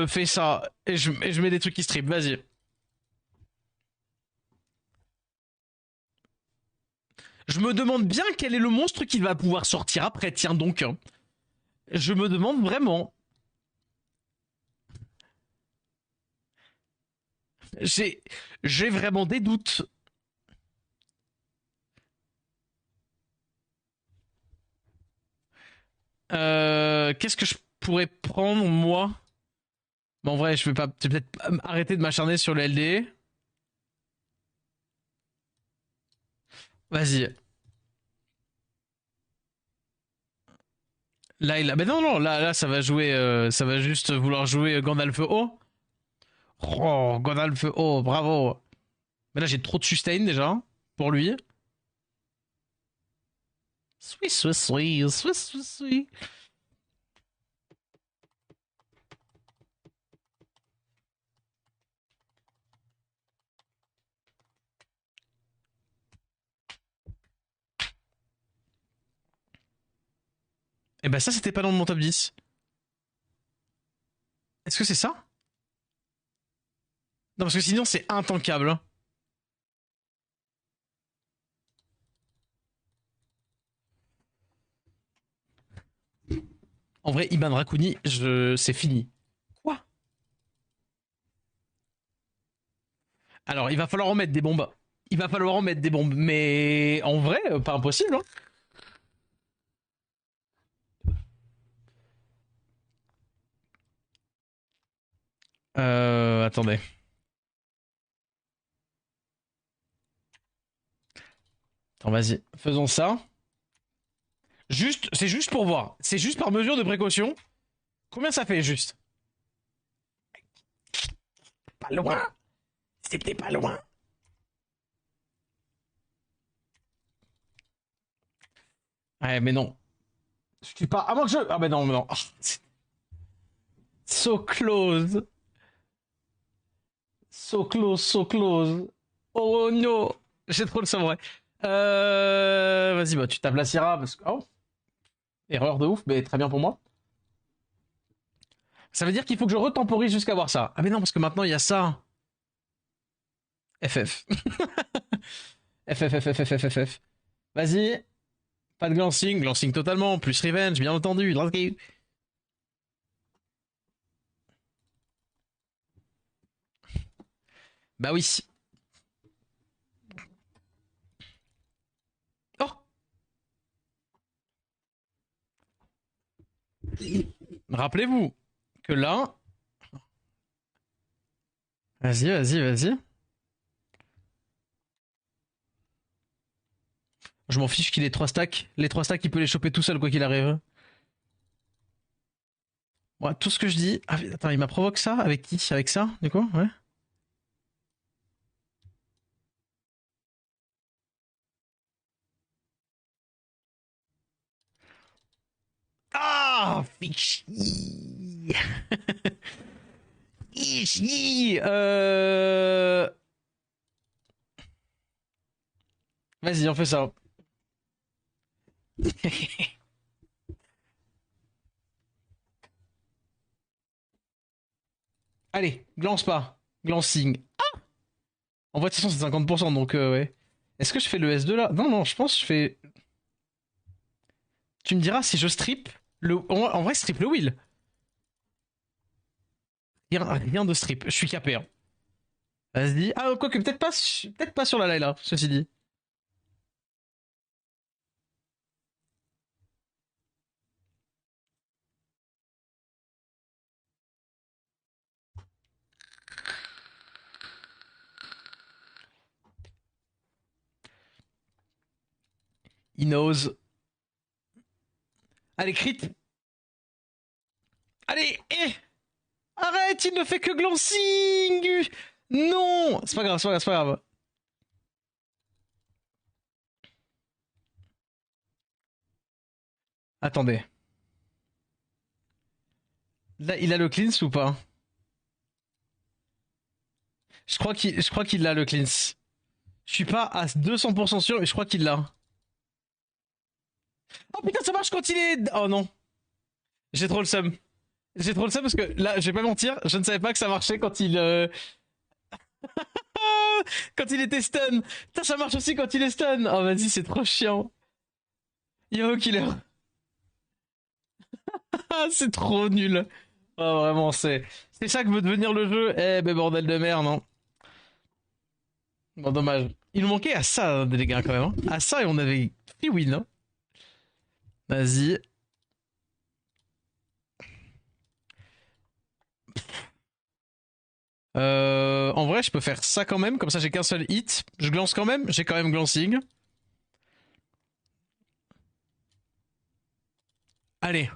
fais ça et je mets des trucs qui strip. Vas-y. Je me demande bien quel est le monstre qui va pouvoir sortir après. Tiens donc. Je me demande vraiment. J'ai vraiment des doutes. Qu'est-ce que je pourrais prendre moi? Bon, en vrai, je vais pas peut-être arrêter de m'acharner sur le LD. Vas-y. Là, il a... Mais non, non, là, ça va jouer... ça va juste vouloir jouer Gandalf haut. Oh, Gandalf haut, bravo. Mais là, j'ai trop de sustain déjà, pour lui. Sweet, sweet, sweet, sweet, sweet, sweet. Et ben ça, c'était pas dans mon top 10. Est-ce que c'est ça? Non, parce que sinon, c'est intankable. En vrai, Iban Rakuni, c'est fini. Quoi? Alors, il va falloir en mettre des bombes. Il va falloir en mettre des bombes. Mais en vrai, pas impossible. Hein. Attendez. Attends, vas-y. Faisons ça. Juste, c'est juste pour voir. C'est juste par mesure de précaution. Combien ça fait juste? Pas loin. C'était pas loin. Ouais, mais non. Je suis pas. Ah, moi que je. Ah, mais non, mais non. Ah, so close. So close, so close. Oh no. J'ai trop le savoir. Vas-y, bah, tu tapes la Syrah parce que. Oh. Erreur de ouf, mais très bien pour moi. Ça veut dire qu'il faut que je retemporise jusqu'à voir ça. Ah, mais non, parce que maintenant il y a ça. FF. FF. Vas-y. Pas de glancing. Glancing totalement. Plus revenge, bien entendu. Bah oui. Oh. Rappelez-vous que là. Vas-y. Je m'en fiche qu'il ait 3 stacks. Les 3 stacks, il peut les choper tout seul, quoi qu'il arrive. Moi, tout ce que je dis. Ah, attends, il m'a provoqué ça? Avec qui? Avec ça, du coup? Ouais. Ah, fichi. Ichi. Vas-y, on fait ça. Allez, glance pas. Glancing. En vrai, de toute façon, c'est 50%, donc ouais. Est-ce que je fais le S2 là? Non, non, je pense que je fais. Tu me diras si je strip le. En vrai, strip le wheel. Rien de strip. Je suis capé. Hein. Vas-y. Ah, quoique, peut-être pas sur la Layla, ceci dit. He knows. Allez, crit. Allez, arrête, il ne fait que glancing. Non, c'est pas grave, c'est pas grave. Attendez. Là, il a le cleanse ou pas? Je crois qu'il a le cleanse. Je suis pas à 200% sûr, mais je crois qu'il l'a. Oh putain, ça marche quand il est. Oh non. J'ai trop le seum. J'ai trop le seum parce que là, je vais pas mentir, je ne savais pas que ça marchait quand il. Quand il était stun. Putain, ça marche aussi quand il est stun. Oh vas-y, c'est trop chiant. Yo, killer. Ah, c'est trop nul. Oh, vraiment, c'est ça que veut devenir le jeu. Eh ben, bordel de merde, non. Bon, dommage. Il nous manquait à ça, les gars, quand même. Hein. À ça, et on avait free win. Hein. Vas-y. En vrai, je peux faire ça quand même. Comme ça, j'ai qu'un seul hit. Je glance quand même. J'ai quand même glancing. Allez.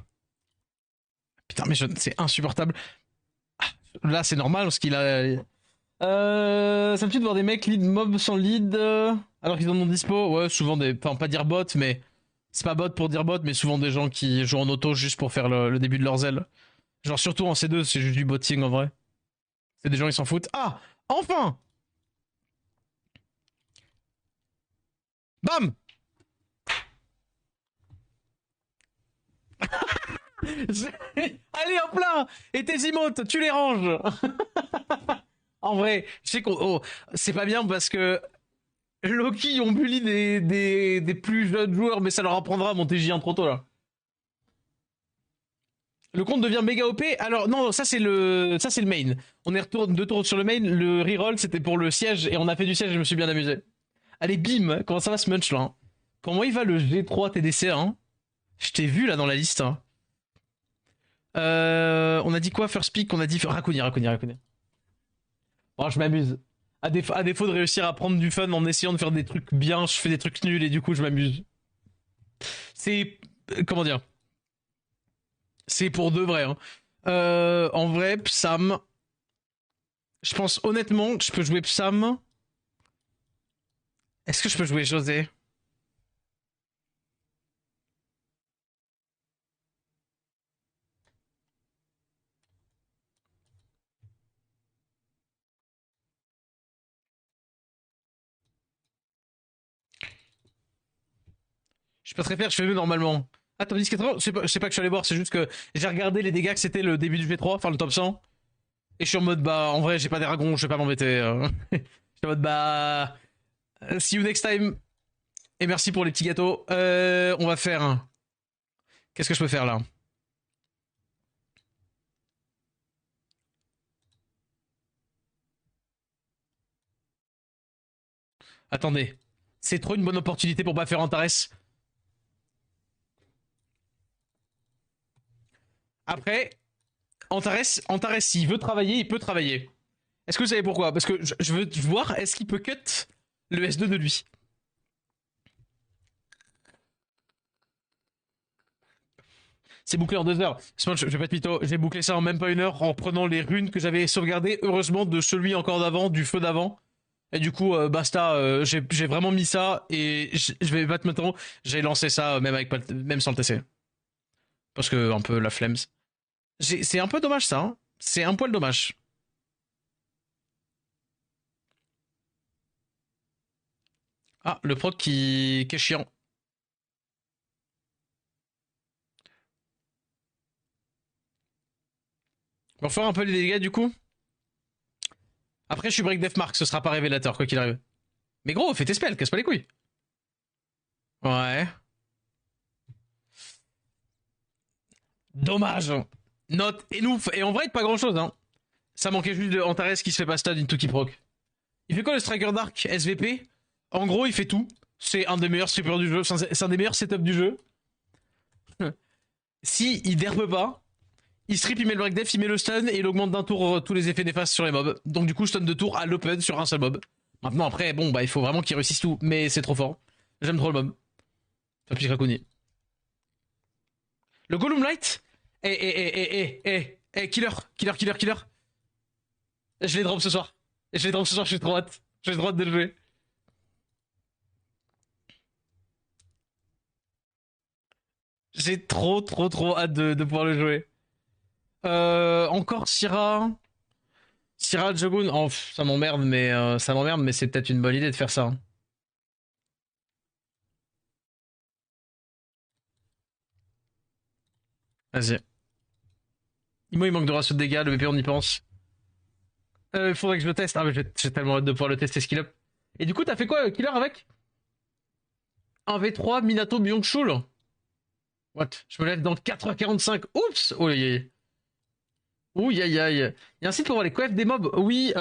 Putain, mais c'est insupportable. Ah, là, c'est normal parce qu'il a. Ça me tue de voir des mecs lead mob sans lead alors qu'ils en ont dispo. Ouais, souvent des. Enfin, pas dire bot, mais. C'est pas bot pour dire bot, mais souvent des gens qui jouent en auto juste pour faire le début de leurs ailes. Genre, surtout en C2, c'est juste du botting en vrai. C'est des gens, ils s'en foutent. Ah! Enfin! Bam! Allez, hop là! Et tes emotes, tu les ranges! En vrai, je sais qu'on. Oh, c'est pas bien parce que Loki ont bully des plus jeunes joueurs, mais ça leur apprendra mon TJ1 trop tôt là. Le compte devient méga OP. Alors non, ça c'est le main. On est deux tours sur le main. Le reroll c'était pour le siège et on a fait du siège. Et je me suis bien amusé. Allez bim, comment ça va ce munch là hein. Comment il va le G3 TDC hein. Je t'ai vu là dans la liste. Hein. On a dit quoi first pick. On a dit Raccoon. Bon, je m'amuse. À défaut de réussir à prendre du fun en essayant de faire des trucs bien, je fais des trucs nuls et du coup je m'amuse. C'est comment dire. C'est pour de vrai. Hein. En vrai, Psam. Je pense honnêtement que je peux jouer Psam. Est-ce que je peux jouer José? Je suis pas très fier, je fais mieux normalement. Ah, top 10 80, c'est pas que je suis allé voir, c'est juste que j'ai regardé les dégâts que c'était le début du G3, enfin le top 100. Et je suis en mode, bah, en vrai, j'ai pas des dragons, je vais pas m'embêter. Je suis en mode, bah, see you next time. Et merci pour les petits gâteaux. On va faire. Qu'est-ce que je peux faire là? Attendez. C'est trop une bonne opportunité pour pas faire Antares. Après, Antares, s'il veut travailler, il peut travailler. Est-ce que vous savez pourquoi? Parce que je veux voir, est-ce qu'il peut cut le S2 de lui? C'est bouclé en 2 heures. Je vais pas être mytho, j'ai bouclé ça en même pas 1 heure en prenant les runes que j'avais sauvegardées, heureusement, de celui encore d'avant, du feu d'avant. Et du coup, basta, j'ai vraiment mis ça et je vais pas te maintenant, j'ai lancé ça même sans le TC. Parce que un peu la flemme. C'est un peu dommage ça, hein. C'est un poil dommage. Ah, le proc qui est chiant. On va faire un peu les dégâts du coup. Après, je suis break def mark, ce sera pas révélateur quoi qu'il arrive. Mais gros, fais tes spells, casse pas les couilles. Ouais. Dommage. Note enough. Et en vrai, pas grand chose. Hein. Ça manquait juste de Antares qui se fait pas stud into qui proc. Il fait quoi le Striker Dark SVP? En gros, il fait tout. C'est un des meilleurs strippers du jeu. C'est un des meilleurs setups du jeu. Si il derbe pas, il strip, il met le break def, il met le stun et il augmente d'un tour tous les effets néfastes sur les mobs. Donc du coup, stun de tour à l'open sur un seul mob. Maintenant, après, bon, bah il faut vraiment qu'il réussisse tout. Mais c'est trop fort. J'aime trop le mob. Ça pique Raccoon. Le Gollum Light. Killer. Je l'ai drop ce soir. Je suis trop hâte. J'ai trop hâte de le jouer. J'ai trop hâte de pouvoir le jouer. Encore Syrah. Syrah Jogun. Oh, ça m'emmerde, mais c'est peut-être une bonne idée de faire ça. Vas-y. Il manque de ratio de dégâts, le BP on y pense. Faudrait que je le teste. Ah mais j'ai tellement hâte de pouvoir le tester skill up. Et du coup t'as fait quoi Killer avec un V3 Minato Byung-chul. What? Je me lève dans 4h45. Oups. Oh aïe. Ouh aïe aïe. Il y a un site pour voir les coefs des mobs. Oui,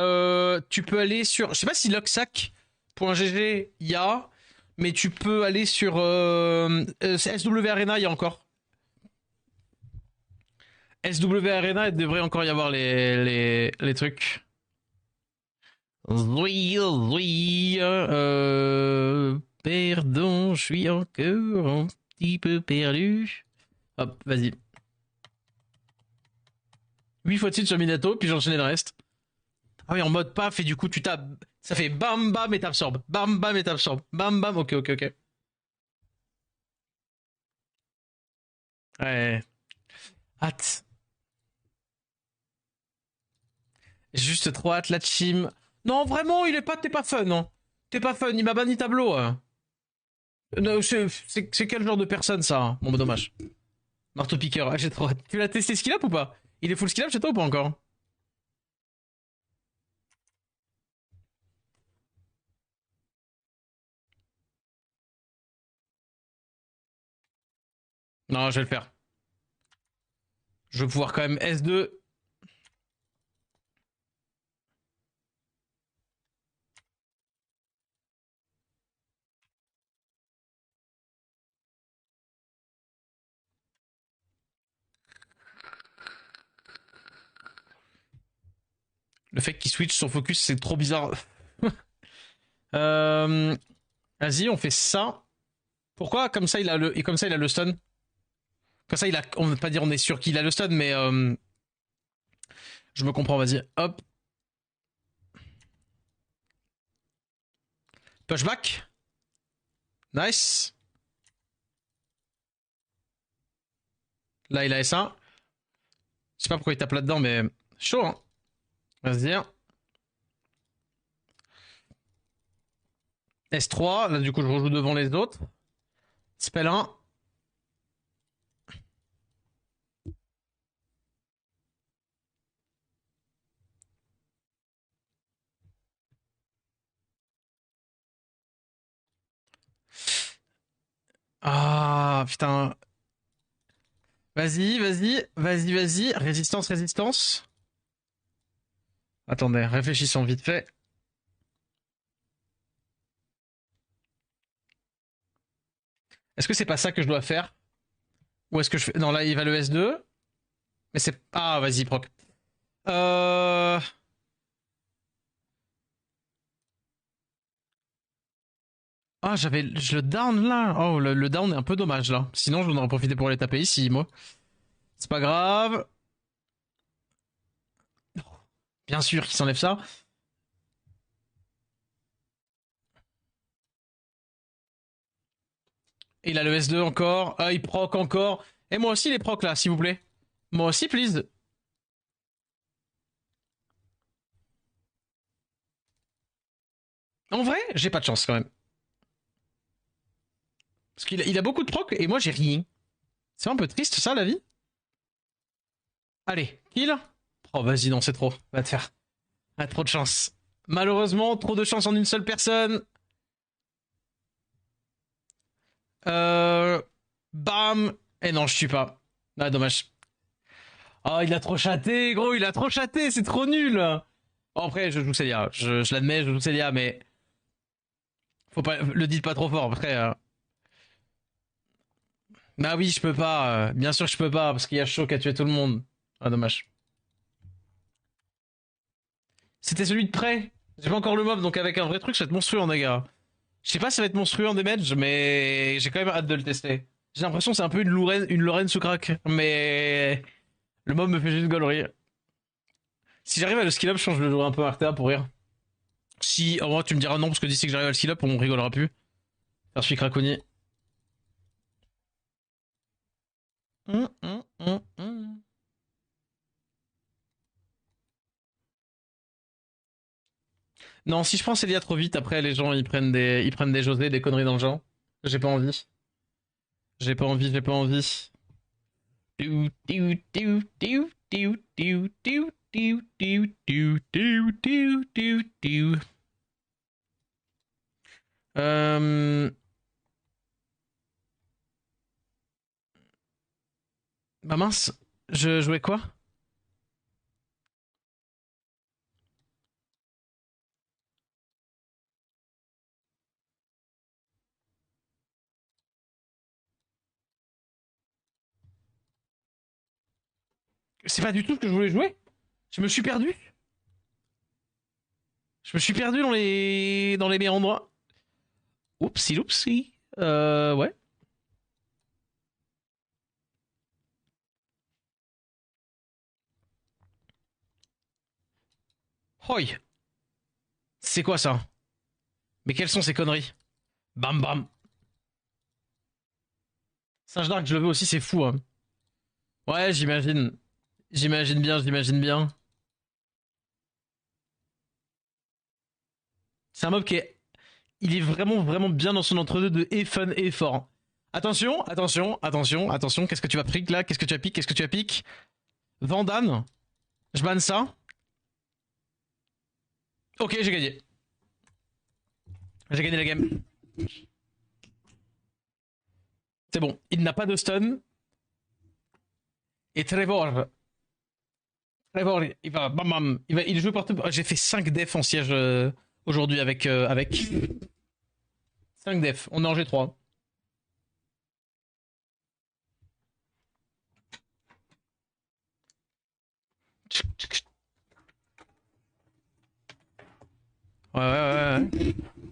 tu peux aller sur. Je sais pas si Locksack.gg il y a, mais tu peux aller sur SW Arena, il y a encore. SW Arena, il devrait encore y avoir les trucs. Oui, oui. Pardon, je suis encore un petit peu perdu. Hop, vas-y. 8 fois de suite sur Minato, puis j'enchaînais le reste. Ah oui, en mode paf, et du coup, tu tapes. Ça fait bam bam et t'absorbes. Bam bam et t'absorbes. Bam bam, ok, ok, ok. Ouais. Hâte. J'ai juste trop hâte, la team. Non, vraiment, t'es pas fun, non. T'es pas fun, il m'a banni tableau. Hein. Non, c'est quel genre de personne, ça hein. Bon, bah, dommage. Marteau piqueur, ah, j'ai trop hâte. Tu l'as testé skill up ou pas? Il est full skill up chez toi ou pas encore? Non, je vais le faire. Je vais pouvoir quand même S2. Le fait qu'il switch son focus, c'est trop bizarre. euh, Vas-y, on fait ça. Pourquoi comme ça il a le et comme ça il a le stun. Comme ça il a, on ne veut pas dire on est sûr qu'il a le stun, mais je me comprends. Vas-y, hop, pushback, nice. Là il a S1. Je sais pas pourquoi il tape là-dedans, mais chaud. Hein. Vas-y. S3. Là du coup je rejoue devant les autres. Spell 1. Ah putain. Vas-y, vas-y, vas-y, vas-y. Résistance, résistance. Attendez, réfléchissons vite fait. Est-ce que c'est pas ça que je dois faire? Ou est-ce que je fais... Non, là, il va le S2. Mais c'est... Ah, vas-y, proc. Euh... Ah, je le down, là. Oh, le down est un peu dommage, là. Sinon, je voudrais en profiter pour les taper ici, moi. C'est pas grave. Bien sûr qu'il s'enlève ça. Et il a le S2 encore. Ah, il proc encore. Et moi aussi, les procs, là, s'il vous plaît. Moi aussi, please. En vrai, j'ai pas de chance, quand même. Parce qu'il a beaucoup de proc, et moi, j'ai rien. C'est un peu triste, ça, la vie. Allez, kill. Oh, vas-y, non, c'est trop. Va te faire. Ah, trop de chance. Malheureusement, trop de chance en une seule personne. Euh... Bam. Et non, je tue pas. Ah, dommage. Oh, il a trop chaté, gros, il a trop chaté, c'est trop nul. Bon, après, je joue Célia. Je l'admets, je joue Célia, mais faut pas, le dites pas trop fort. Après, bah oui, je peux pas. Bien sûr, que je peux pas parce qu'il y a Shaw qui a tué tout le monde. Ah, dommage. C'était celui de près. J'ai pas encore le mob, donc avec un vrai truc, ça va être monstrueux en dégâts. Je sais pas si ça va être monstrueux en damage, mais j'ai quand même hâte de le tester. J'ai l'impression que c'est un peu une Lorraine sous crack, mais le mob me fait juste gaulerie. Si j'arrive à le skill up, je pense que je le jouerai un peu RTA pour rire. Si, en vrai, tu me diras non, parce que d'ici que j'arrive à le skill up, on rigolera plus. Faire celui Craconi. Hum. Non, si je prends Célia trop vite, après les gens ils prennent des José, des conneries dans le genre. J'ai pas envie. J'ai pas envie, j'ai pas envie. Euh... Bah mince, je jouais quoi? C'est pas du tout ce que je voulais jouer. Je me suis perdu. Je me suis perdu dans les meilleurs endroits. Oupsi loupsi. Ouais. Hoi. C'est quoi ça? Mais quelles sont ces conneries? Bam bam. Singe d'Arc, je le veux aussi, c'est fou. Hein. Ouais, j'imagine. J'imagine bien, j'imagine bien. C'est un mob qui est... Il est vraiment, vraiment bien dans son entre-deux de et fun et fort. Attention, attention, attention, attention. Qu'est-ce que tu vas pique là? Qu'est-ce que tu as pique? Qu'est-ce que tu as pique? Vandane. Je banne ça. Ok, j'ai gagné. J'ai gagné la game. C'est bon. Il n'a pas de stun. Et Trevor. Trevor, il va bam bam. Il joue partout. J'ai fait 5 def en siège aujourd'hui avec 5 def. On est en G3. Ouais.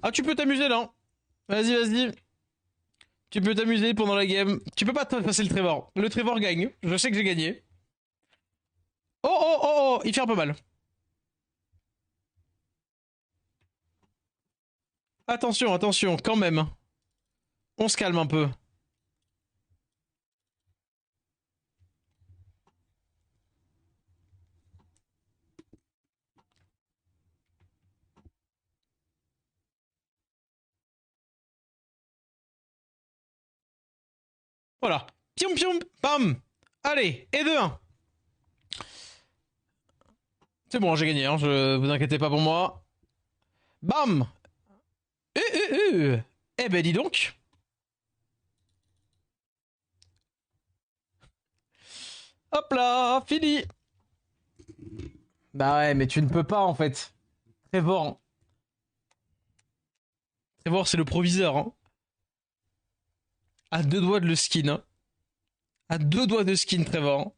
Ah, tu peux t'amuser là. Vas-y, vas-y. Tu peux t'amuser pendant la game. Tu peux pas te passer le Trevor. Le Trevor gagne. Je sais que j'ai gagné. Oh, il fait un peu mal. Attention, attention, quand même. On se calme un peu. Voilà. Pium pium, bam. Allez, et 2-1. C'est bon, j'ai gagné, hein, je vous inquiétez pas pour moi. Bam. Eh ben dis donc. Hop là, fini. Bah ouais, mais tu ne peux pas en fait. Trevor. Trevor, c'est le proviseur. Hein. À 2 doigts de le skin. Hein. À 2 doigts de skin, Trevor.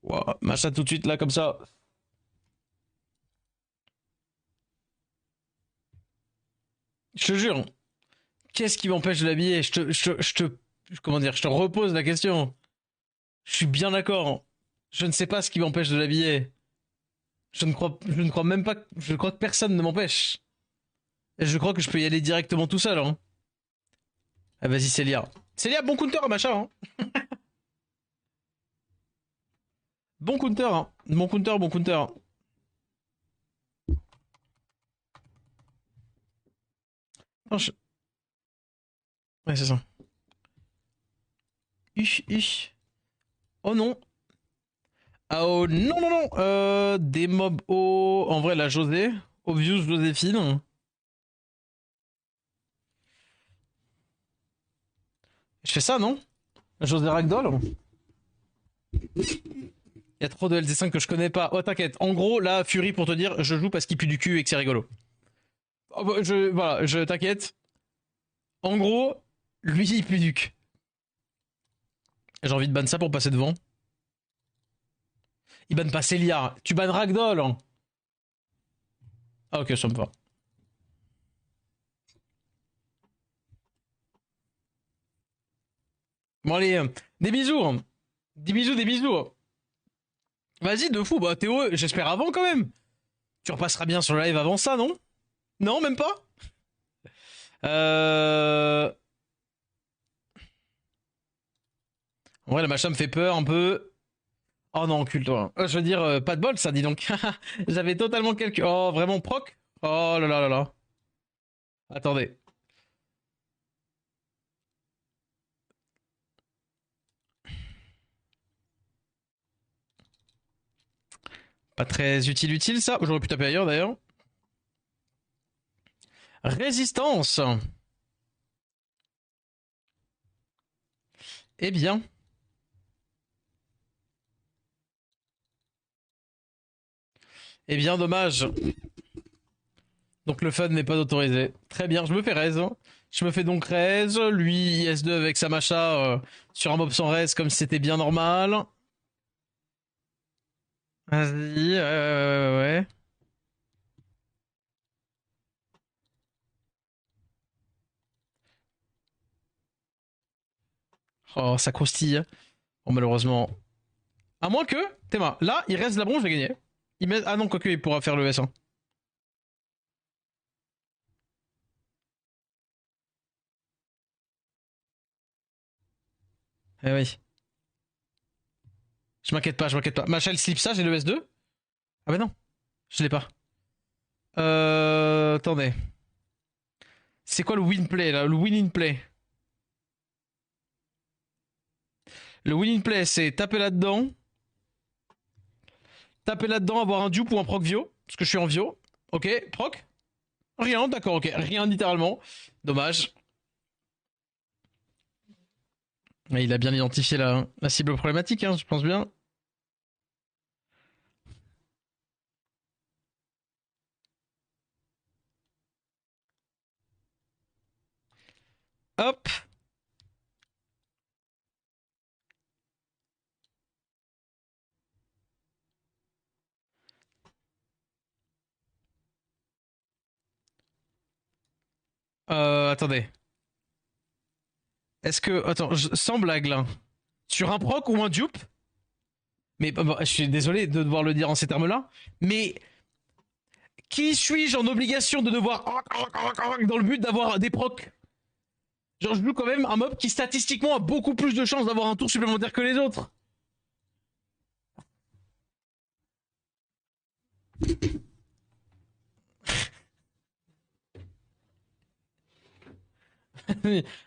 Wow, machin tout de suite là comme ça. Je te jure. Qu'est-ce qui m'empêche de l'habiller comment dire, je te repose la question. Je suis bien d'accord. Je ne sais pas ce qui m'empêche de l'habiller. Je ne crois même pas, je crois que personne ne m'empêche. Et je crois que je peux y aller directement tout seul. Hein. Ah vas-y Célia. Célia, bon counter machin. Hein. Bon counter. Hein. Bon counter, bon counter. Non, ouais c'est ça. Oh non. Ah oh non non non. Des mobs au... En vrai la José. Obvious Joséphine. Je fais ça non? José Ragdoll. Il y a trop de LZ5 que je connais pas. Oh t'inquiète. En gros là Fury pour te dire je joue parce qu'il pue du cul et que c'est rigolo. Oh, bah, voilà, je t'inquiète. En gros, lui il pue du cul. J'ai envie de ban ça pour passer devant. Il banne pas Célia. Tu bannes Ragdoll. Hein. Ah ok, ça me va. Bon allez, des bisous. Hein. Des bisous, des bisous. Vas-y, de fou. Bah Théo, j'espère avant quand même. Tu repasseras bien sur le live avant ça, non? Non, même pas? Ouais, le machin me fait peur un peu. Oh non, encule-toi. Je veux dire, pas de bol, ça, dis donc. J'avais totalement quelques... Oh, vraiment proc? Oh là là là là. Attendez. Pas très utile ça. J'aurais pu taper ailleurs d'ailleurs. Résistance. Eh bien. Eh bien, dommage. Donc le fun n'est pas autorisé. Très bien, je me fais raise. Je me fais donc raise, lui IS2 avec sa macha sur un mob sans raise comme si c'était bien normal. Vas-y, ouais. Oh, ça croustille. Bon, malheureusement. À moins que, Théma, là, il reste de la bronze, je vais gagner. Il met... Ah non, quoique, il pourra faire le S1. Eh oui. Je m'inquiète pas, je m'inquiète pas. Macha, elle slip ça, j'ai le S2. Ah bah non, je l'ai pas. Attendez. C'est quoi le win play là? Le win in play. Le win in play, c'est taper là-dedans. Taper là-dedans, avoir un dupe ou un proc vio. Parce que je suis en vio. Ok, proc. Rien, d'accord, ok. Rien littéralement. Dommage. Mais il a bien identifié la cible problématique, hein, je pense bien. Hop. Attendez. Est-ce que... Attends, sans blague là. Sur un proc ou un dupe. Mais bah, je suis désolé de devoir le dire en ces termes-là. Mais qui suis-je en obligation de devoir... Dans le but d'avoir des procs? Genre je joue quand même un mob qui statistiquement a beaucoup plus de chances d'avoir un tour supplémentaire que les autres.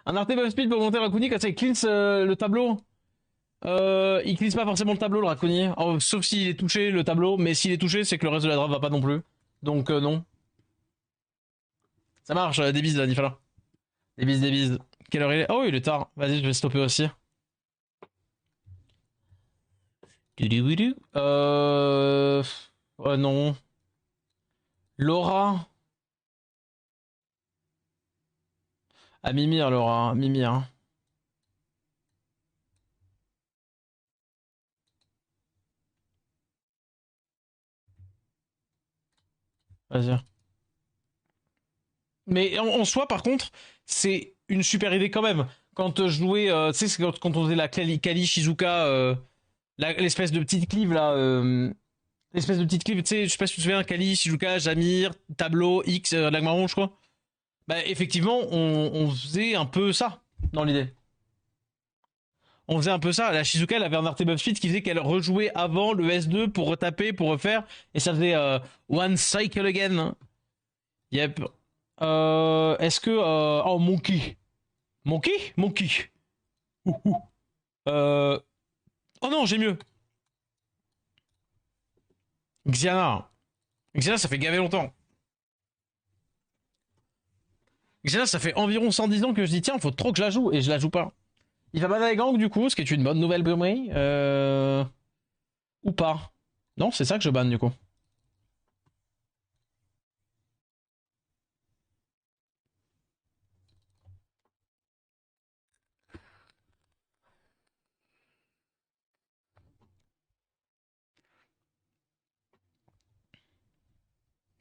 Un Arte Buff Speed pour monter Raccoon quand ça cleanse le tableau. Il cleanse pas forcément le tableau le Raccoon. Sauf s'il est touché le tableau, mais s'il est touché c'est que le reste de la draft va pas non plus. Donc non. Ça marche, des bises là, Nifala. Des bises, des bises. Quelle heure il est? Oh il est tard. Vas-y je vais stopper aussi. Non. Laura. Ah Mimir Laura, Mimir. Vas-y. Mais en soi, par contre, c'est une super idée quand même. Quand je jouais, tu sais, c'est quand on faisait la Kali Shizuka, l'espèce de petite clive là, l'espèce de petite clive, tu sais, je sais pas si tu te souviens, Kali, Shizuka, Jamir, Tableau, X, Lagmaron, je crois. Bah, effectivement, on faisait un peu ça dans l'idée. On faisait un peu ça. La Shizuka, elle avait un Arte Buff Speed qui faisait qu'elle rejouait avant le S2 pour retaper, pour refaire, et ça faisait One Cycle Again. Yep. Est-ce que... Oh, Monkey. Monkey? Monkey. Ouh, ouh. Euh... Oh non, j'ai mieux. Xiana. Xiana, ça fait gaver longtemps. Xiana, ça fait environ 110 ans que je dis tiens, faut trop que je la joue, et je la joue pas. Il va ban avec gang du coup, ce qui est une bonne nouvelle pour moi. Ou pas. Non, c'est ça que je banne du coup.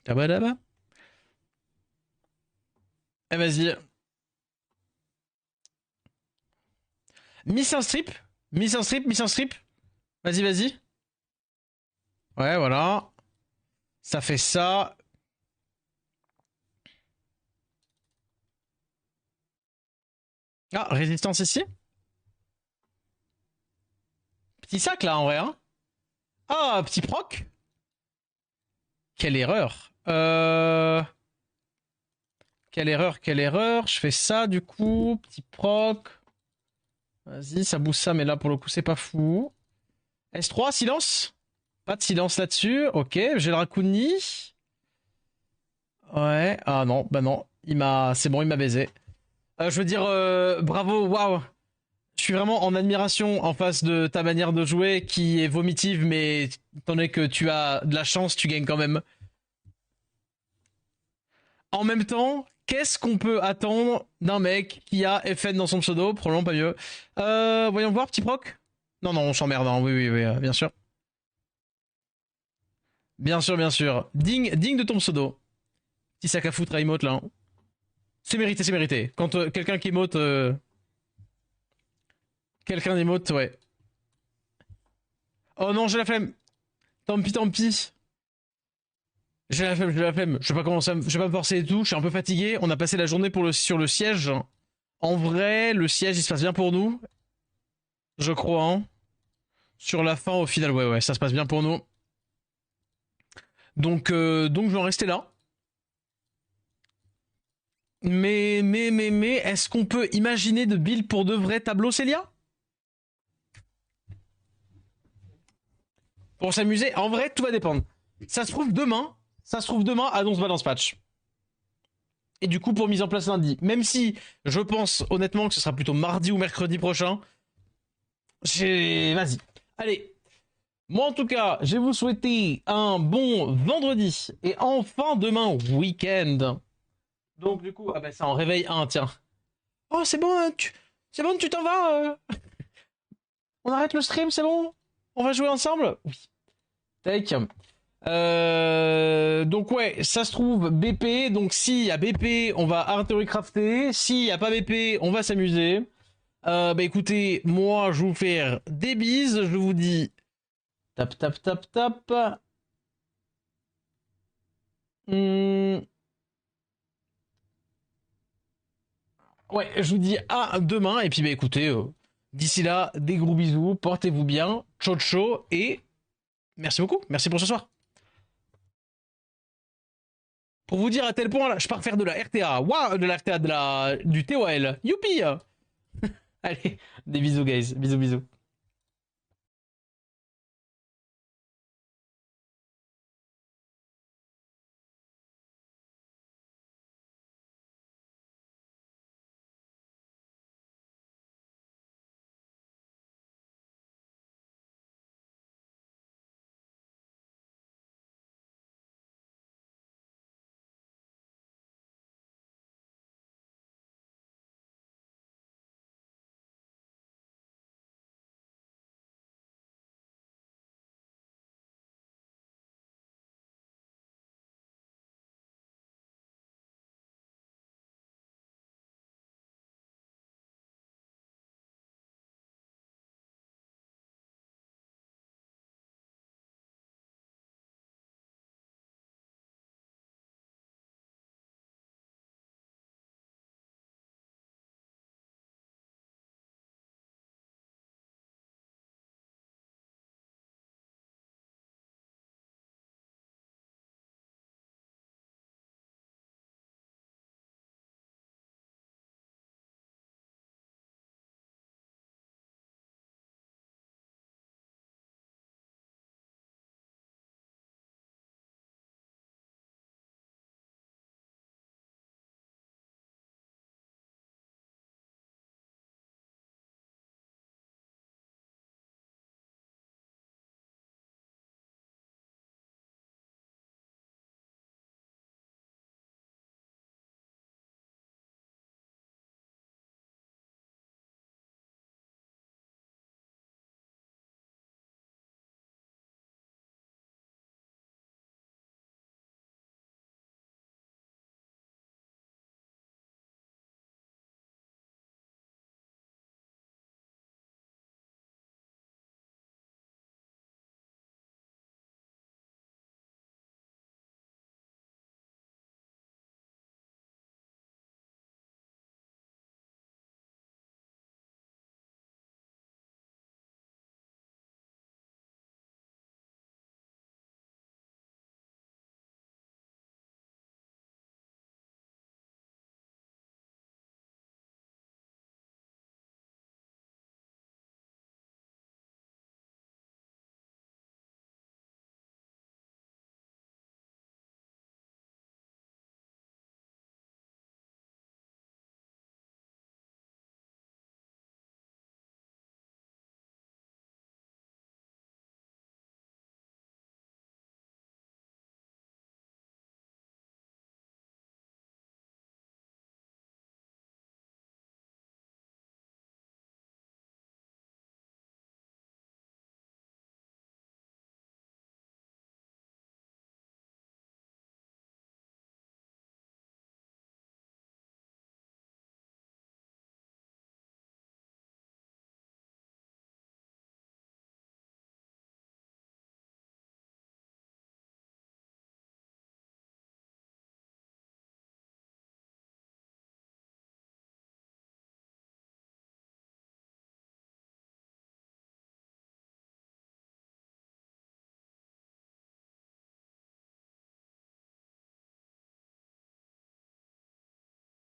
Tabadaba. Eh vas-y. Miss un strip. Miss un strip, miss un strip. Vas-y, vas-y. Ouais, voilà. Ça fait ça. Ah, résistance ici. Petit sac là en vrai, hein. Ah, petit proc. Quelle erreur. Quelle erreur, quelle erreur. Je fais ça du coup. Petit proc. Vas-y, ça booste ça, mais là pour le coup c'est pas fou. S3, silence. Pas de silence là-dessus. Ok, j'ai le Raccoon. Ouais. Ah non, bah non. C'est bon, il m'a baisé. Je veux dire, bravo, waouh. Je suis vraiment en admiration en face de ta manière de jouer qui est vomitive, mais étant donné que tu as de la chance, tu gagnes quand même. En même temps, Qu'est-ce qu'on peut attendre d'un mec qui a FN dans son pseudo? Probablement pas mieux. Voyons voir, petit proc. Non, non, on s'emmerde, hein. Oui, bien sûr. Bien sûr, bien sûr. Digne de ton pseudo. Petit sac à foutre à emote, là. Hein. C'est mérité, c'est mérité. Quand quelqu'un qui emote... Quelqu'un d'émote, ouais. Oh non, j'ai la flemme. Tant pis, tant pis. J'ai la flemme, j'ai la flemme. Je vais pas commencer, je vais pas me forcer et tout. Je suis un peu fatigué. On a passé la journée sur le siège. En vrai, le siège, il se passe bien pour nous. Je crois, hein. Sur la fin, au final, ouais, ça se passe bien pour nous. Donc je vais en rester là. Mais, est-ce qu'on peut imaginer de build pour de vrais tableaux, Célia? Pour s'amuser, en vrai, tout va dépendre. Ça se trouve demain, annonce balance patch. Et du coup, pour mise en place lundi, même si je pense honnêtement que ce sera plutôt mardi ou mercredi prochain, vas-y. Allez. Moi, en tout cas, je vais vous souhaiter un bon vendredi et enfin demain week-end. Donc, du coup, ah bah ça en réveille un, tiens. Oh, c'est bon, c'est bon, tu t'en vas. On arrête le stream, c'est bon? On va jouer ensemble? Oui. Tac. Donc ouais, ça se trouve BP. Donc s'il y a BP, on va artillery crafter. S'il y a pas BP, on va s'amuser. Bah écoutez, moi je vais vous faire des bises. Je vous dis tap tap tap tap. Ouais, je vous dis à demain. Et puis bah écoutez, d'ici là, des gros bisous. Portez-vous bien. Ciao ciao et merci beaucoup. Merci pour ce soir. Pour vous dire à tel point, là, je pars faire de la RTA. Waouh, de la RTA, du TOL. Youpi. Allez, des bisous, guys. Bisous, bisous.